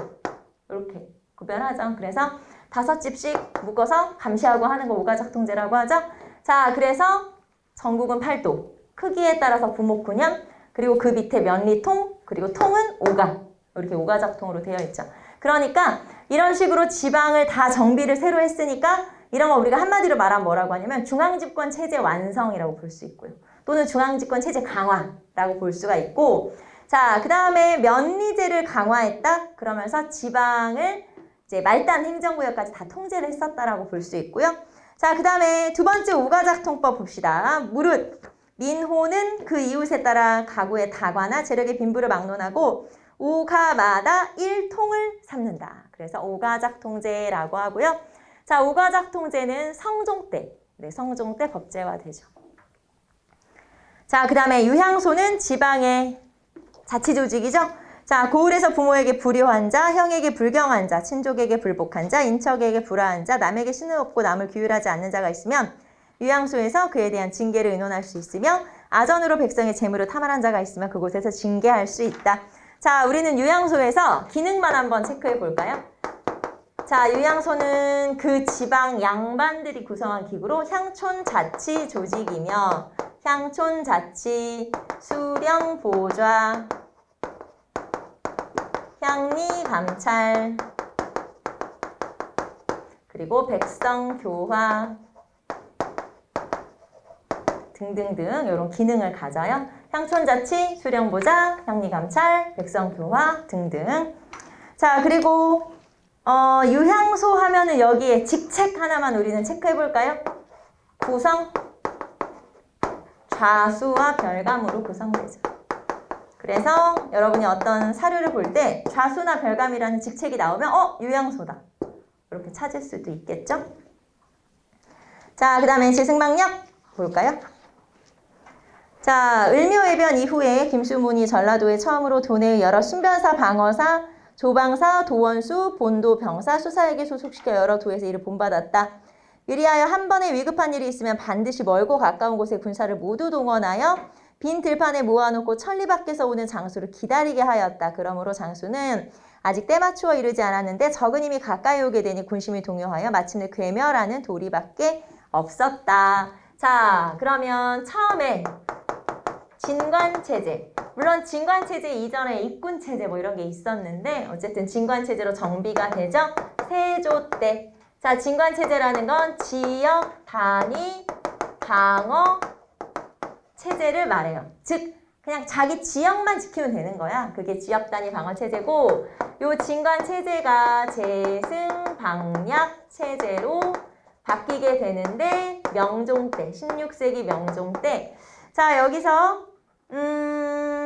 이렇게 구별하죠. 그래서 5집씩 묶어서 감시하고 하는 거 오가작통제라고 하죠. 자, 그래서 전국은 8도. 크기에 따라서 부목, 분현, 그리고 그 밑에 면리통, 그리고 통은 오가. 이렇게 오가작통으로 되어 있죠. 그러니까 이런 식으로 지방을 다 정비를 새로 했으니까 이런 거 우리가 한마디로 말하면 뭐라고 하냐면 중앙집권 체제 완성이라고 볼 수 있고요. 또는 중앙집권 체제 강화라고 볼 수가 있고, 자, 그 다음에 면리제를 강화했다? 그러면서 지방을 이제 말단 행정구역까지 다 통제를 했었다라고 볼 수 있고요. 자, 그 다음에 두 번째 오가작통법 봅시다. 무릇 민호는 그 이웃에 따라 가구의 다과나 재력의 빈부를 막론하고 오가마다 일통을 삼는다. 그래서 오가작통제라고 하고요. 자, 오가작통제는 성종 때, 네, 성종 때 법제화되죠. 자, 그 다음에 유향소는 지방의 자치조직이죠. 자, 고을에서 부모에게 불효한 자, 형에게 불경한 자, 친족에게 불복한 자, 인척에게 불화한 자, 남에게 신을 없고 남을 규율하지 않는 자가 있으면 유향소에서 그에 대한 징계를 의논할 수 있으며 아전으로 백성의 재물을 탐하는 자가 있으면 그곳에서 징계할 수 있다. 자, 우리는 유향소에서 기능만 한번 체크해 볼까요? 자, 유향소는 그 지방 양반들이 구성한 기구로 향촌자치 조직이며 향촌자치, 수령보좌, 향리감찰, 그리고 백성교화 등등등 이런 기능을 가져요. 향촌자치, 수령보좌, 향리감찰, 백성교화 등등. 자, 그리고 유향소 하면은 여기에 직책 하나만 우리는 체크해 볼까요? 구성, 좌수와 별감으로 구성되죠. 그래서 여러분이 어떤 사료를 볼 때 좌수나 별감이라는 직책이 나오면 유향소다. 이렇게 찾을 수도 있겠죠? 자, 그 다음에 재승망력 볼까요? 자, 을묘해변 이후에 김수문이 전라도에 처음으로 도내의 여러 순변사, 방어사, 조방사, 도원수, 본도, 병사, 수사에게 소속시켜 여러 도에서 이를 본받았다. 유리하여 한 번에 위급한 일이 있으면 반드시 멀고 가까운 곳의 군사를 모두 동원하여 빈 들판에 모아놓고 천리 밖에서 오는 장수를 기다리게 하였다. 그러므로 장수는 아직 때 맞추어 이르지 않았는데 적은 힘이 가까이 오게 되니 군심이 동요하여 마침내 괴멸하는 도리밖에 없었다. 자, 그러면 처음에 진관체제. 물론 진관체제 이전에 입군체제 뭐 이런 게 있었는데 어쨌든 진관체제로 정비가 되죠. 세조 때. 자, 진관체제라는 건 지역 단위 방어 체제를 말해요. 즉 그냥 자기 지역만 지키면 되는 거야. 그게 지역 단위 방어 체제고 요 진관체제가 재승방약 체제로 바뀌게 되는데 명종 때, 16세기 명종 때. 자, 여기서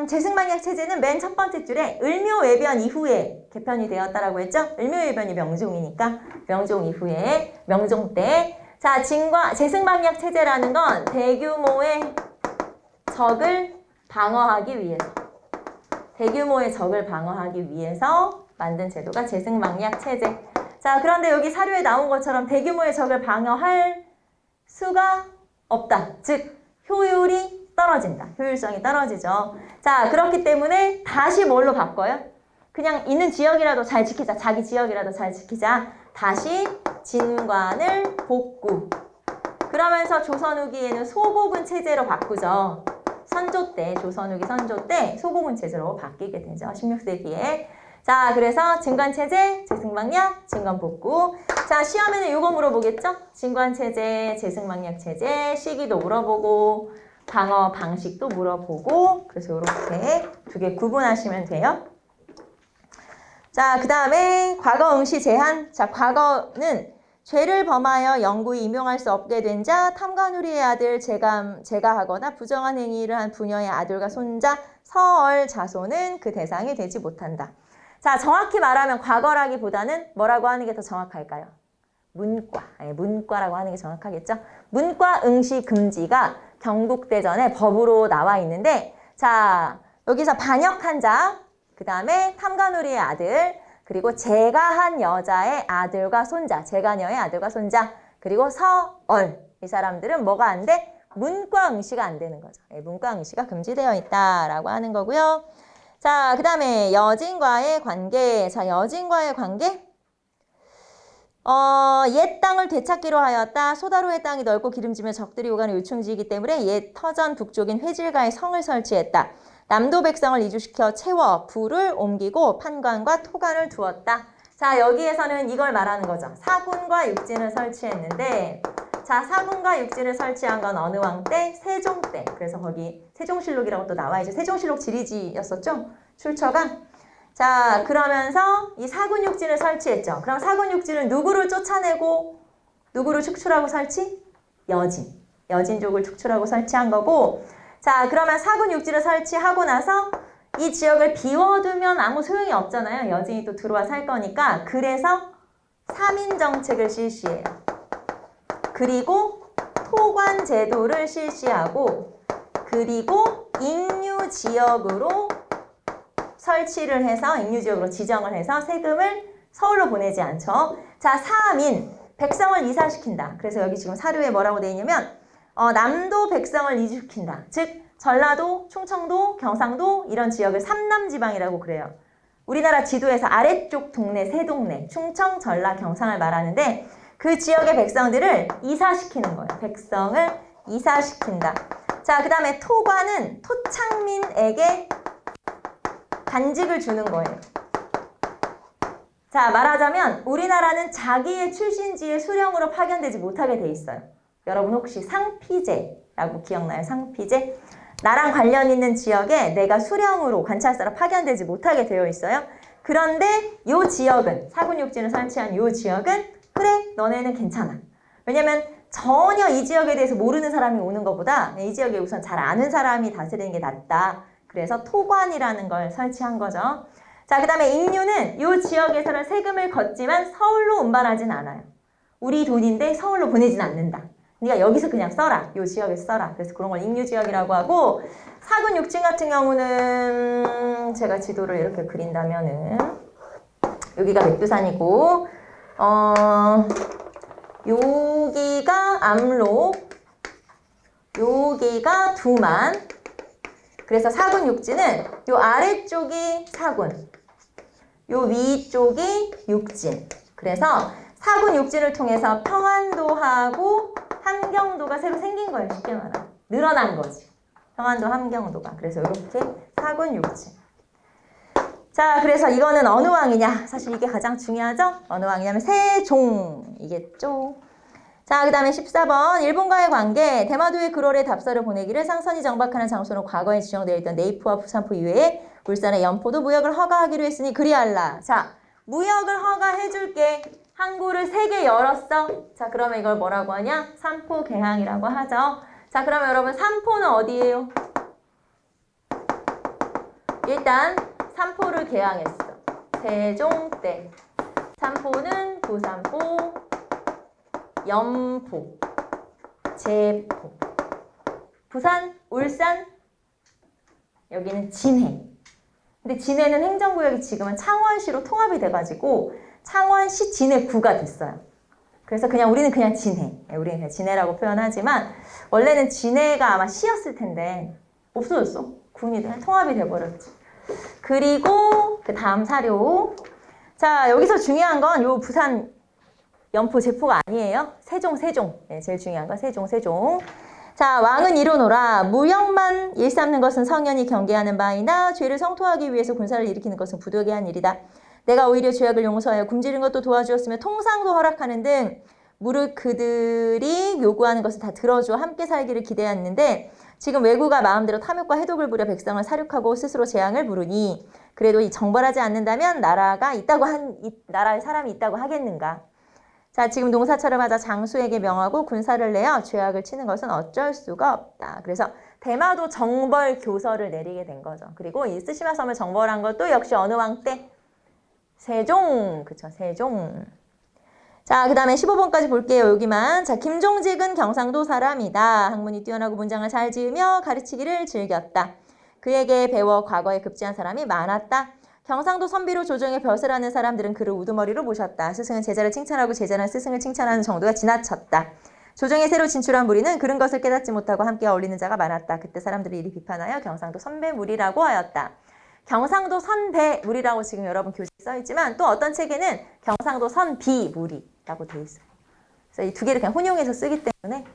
재승방약 체제는 맨 첫 번째 줄에 을묘외변 이후에 개편이 되었다라고 했죠? 을묘외변이 명종이니까 명종 이후에 명종 때. 자, 재승방약 체제라는 건 대규모의 적을 방어하기 위해서 대규모의 적을 방어하기 위해서 만든 제도가 재승방약 체제. 자, 그런데 여기 사료에 나온 것처럼 대규모의 적을 방어할 수가 없다. 즉 효율이 떨어진다. 효율성이 떨어지죠. 자, 그렇기 때문에 다시 뭘로 바꿔요? 그냥 있는 지역이라도 잘 지키자. 자기 지역이라도 잘 지키자. 다시 진관을 복구. 그러면서 조선 후기에는 소고군 체제로 바꾸죠. 선조 때, 조선 후기 선조 때 소고군 체제로 바뀌게 되죠. 16세기에. 자, 그래서 진관체제, 재승방약, 진관복구. 자, 시험에는 이거 물어보겠죠? 진관체제, 재승방약체제, 시기도 물어보고 방어 방식도 물어보고 그래서 이렇게 두 개 구분하시면 돼요. 자, 그 다음에 과거 응시 제한. 자, 과거는 죄를 범하여 영구히 임용할 수 없게 된 자, 탐관우리의 아들, 재가하거나 부정한 행위를 한 부녀의 아들과 손자, 서얼 자손은 그 대상이 되지 못한다. 자, 정확히 말하면 과거라기보다는 뭐라고 하는 게 더 정확할까요? 문과. 문과라고 하는 게 정확하겠죠? 문과 응시 금지가 경국대전에 법으로 나와 있는데, 자, 여기서 반역한 자, 그 다음에 탐관우리의 아들, 그리고 재가한 여자의 아들과 손자, 재가녀의 아들과 손자, 그리고 서얼. 이 사람들은 뭐가 안 돼? 문과 응시가 안 되는 거죠. 문과 응시가 금지되어 있다라고 하는 거고요. 자, 그 다음에 여진과의 관계. 자, 여진과의 관계. 옛 땅을 되찾기로 하였다. 소다로의 땅이 넓고 기름지며 적들이 오가는 요충지이기 때문에 옛 터전 북쪽인 회질가에 성을 설치했다. 남도 백성을 이주시켜 채워 부를 옮기고 판관과 토관을 두었다. 자, 여기에서는 이걸 말하는 거죠. 사군과 육진을 설치했는데, 자, 사군과 육진을 설치한 건 어느 왕 때? 세종 때. 그래서 거기 세종실록이라고 또 나와 있죠. 세종실록 지리지였었죠? 출처가. 자, 그러면서 이 사군 육진을 설치했죠. 그럼 사군 육진은 누구를 쫓아내고 누구를 축출하고 설치? 여진. 여진족을 축출하고 설치한 거고, 자, 그러면 사군 육지를 설치하고 나서 이 지역을 비워두면 아무 소용이 없잖아요. 여진이 또 들어와 살 거니까. 그래서 3인 정책을 실시해요. 그리고 토관 제도를 실시하고, 그리고 인유 지역으로 설치를 해서, 인유 지역으로 지정을 해서 세금을 서울로 보내지 않죠. 자, 3인, 백성을 이사시킨다. 그래서 여기 지금 사료에 뭐라고 되어 있냐면 남도 백성을 이주시킨다. 즉 전라도, 충청도, 경상도 이런 지역을 삼남지방이라고 그래요. 우리나라 지도에서 아래쪽 동네, 세 동네, 충청, 전라, 경상을 말하는데 그 지역의 백성들을 이사시키는 거예요. 백성을 이사시킨다. 자, 그 다음에 토관은 토착민에게 간직을 주는 거예요. 자, 말하자면 우리나라는 자기의 출신지의 수령으로 파견되지 못하게 돼 있어요. 여러분 혹시 상피제라고 기억나요? 상피제? 나랑 관련 있는 지역에 내가 수령으로 관찰사로 파견되지 못하게 되어 있어요. 그런데 요 지역은, 사군육진을 설치한 요 지역은 그래, 너네는 괜찮아. 왜냐면 전혀 이 지역에 대해서 모르는 사람이 오는 것보다 이 지역에 우선 잘 아는 사람이 다스리는 게 낫다. 그래서 토관이라는 걸 설치한 거죠. 자, 그 다음에 인유는 이 지역에서는 세금을 걷지만 서울로 운반하진 않아요. 우리 돈인데 서울로 보내진 않는다. 그러니까 여기서 그냥 써라. 이 지역에서 써라. 그래서 그런 걸 인유지역이라고 하고, 사군 육진 같은 경우는 제가 지도를 이렇게 그린다면은 여기가 백두산이고, 여기가 압록, 여기가 두만. 그래서 사군 육진은 요 아래쪽이 사군, 요 위쪽이 육진. 그래서 사군 육진을 통해서 평안도하고 함경도가 새로 생긴 거예요. 쉽게 말하면. 늘어난 거지. 평안도, 함경도가. 그래서 이렇게 사군 육진. 자, 그래서 이거는 어느 왕이냐? 사실 이게 가장 중요하죠? 어느 왕이냐면 세종이겠죠. 자, 그 다음에 14번. 일본과의 관계. 대마도의 그롤에 답서를 보내기를 상선이 정박하는 장소는 과거에 지정되어 있던 네이프와 부산포 이외에 울산의 연포도 무역을 허가하기로 했으니 그리할라. 자, 무역을 허가해줄게. 항구를 3개 열었어. 자, 그러면 이걸 뭐라고 하냐? 삼포개항이라고 하죠. 자, 그러면 여러분 삼포는 어디예요? 일단 삼포를 개항했어. 세종 때. 삼포는 부산포, 연포, 제포, 부산, 울산, 여기는 진해. 근데 진해는 행정구역이 지금은 창원시로 통합이 돼가지고 창원시 진해구가 됐어요. 그래서 그냥 우리는 그냥 진해. 우리는 그냥 진해라고 표현하지만 원래는 진해가 아마 시였을 텐데 없어졌어. 군이 그냥 통합이 돼버렸지. 그리고 그 다음 사료. 자, 여기서 중요한 건 요 부산 연포 제포가 아니에요. 세종. 네, 제일 중요한 건 세종. 자, 왕은 이루노라. 무역만 일삼는 것은 성현이 경계하는 바이나 죄를 성토하기 위해서 군사를 일으키는 것은 부득이 한 일이다. 내가 오히려 죄악을 용서하여 굶주린 것도 도와주었으며 통상도 허락하는 등 무릇 그들이 요구하는 것을 다 들어주어 함께 살기를 기대했는데 지금 왜구가 마음대로 탐욕과 해독을 부려 백성을 사륙하고 스스로 재앙을 부르니 그래도 이 정벌하지 않는다면 나라에 사람이 있다고 하겠는가. 자, 지금 농사철을 맞아 장수에게 명하고 군사를 내어 죄악을 치는 것은 어쩔 수가 없다. 그래서 대마도 정벌 교서를 내리게 된 거죠. 그리고 이 쓰시마 섬을 정벌한 것도 역시 어느 왕 때? 세종. 그쵸, 세종. 자, 그 다음에 15번까지 볼게요. 여기만. 자, 김종직은 경상도 사람이다. 학문이 뛰어나고 문장을 잘 지으며 가르치기를 즐겼다. 그에게 배워 과거에 급제한 사람이 많았다. 경상도 선비로 조정에 벼슬하는 사람들은 그를 우두머리로 모셨다. 스승은 제자를 칭찬하고 제자는 스승을 칭찬하는 정도가 지나쳤다. 조정에 새로 진출한 무리는 그런 것을 깨닫지 못하고 함께 어울리는 자가 많았다. 그때 사람들이 이리 비판하여 경상도 선배무리라고 하였다. 경상도 선배무리라고 지금 여러분 교재에 써있지만 또 어떤 책에는 경상도 선비무리라고 되어 있어요. 그래서 이 두 개를 그냥 혼용해서 쓰기 때문에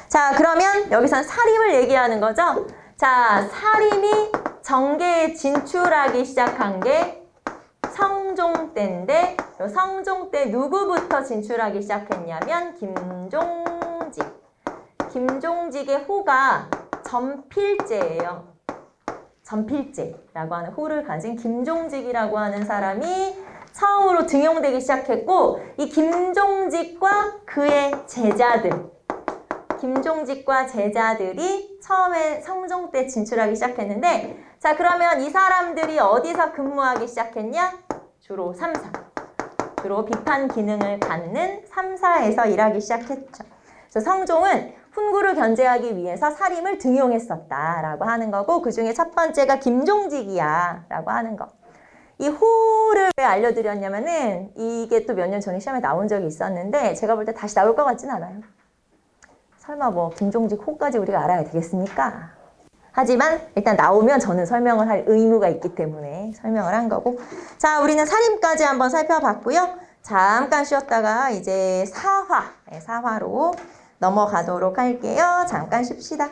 자, 그러면 여기선 사림을 얘기하는 거죠. 자, 사림이 정계에 진출하기 시작한 게 성종 때인데 요 성종 때 누구부터 진출하기 시작했냐면 김종직. 김종직의 호가 전필제예요. 전필제라고 하는 호를 가진 김종직이라고 하는 사람이 처음으로 등용되기 시작했고 이 김종직과 그의 제자들 김종직과 제자들이 처음에 성종 때 진출하기 시작했는데 자 그러면 이 사람들이 어디서 근무하기 시작했냐? 주로 3사. 주로 비판 기능을 갖는 3사에서 일하기 시작했죠. 그래서 성종은 훈구를 견제하기 위해서 사림을 등용했었다라고 하는 거고 그 중에 첫 번째가 김종직이야 라고 하는 거. 이 호를 왜 알려드렸냐면은 이게 또 몇 년 전에 시험에 나온 적이 있었는데 제가 볼 때 다시 나올 것 같진 않아요. 설마 뭐 김종직 호까지 우리가 알아야 되겠습니까? 하지만 일단 나오면 저는 설명을 할 의무가 있기 때문에 설명을 한 거고 자 우리는 사림까지 한번 살펴봤고요. 잠깐 쉬었다가 이제 사화로 넘어가도록 할게요. 잠깐 쉽시다.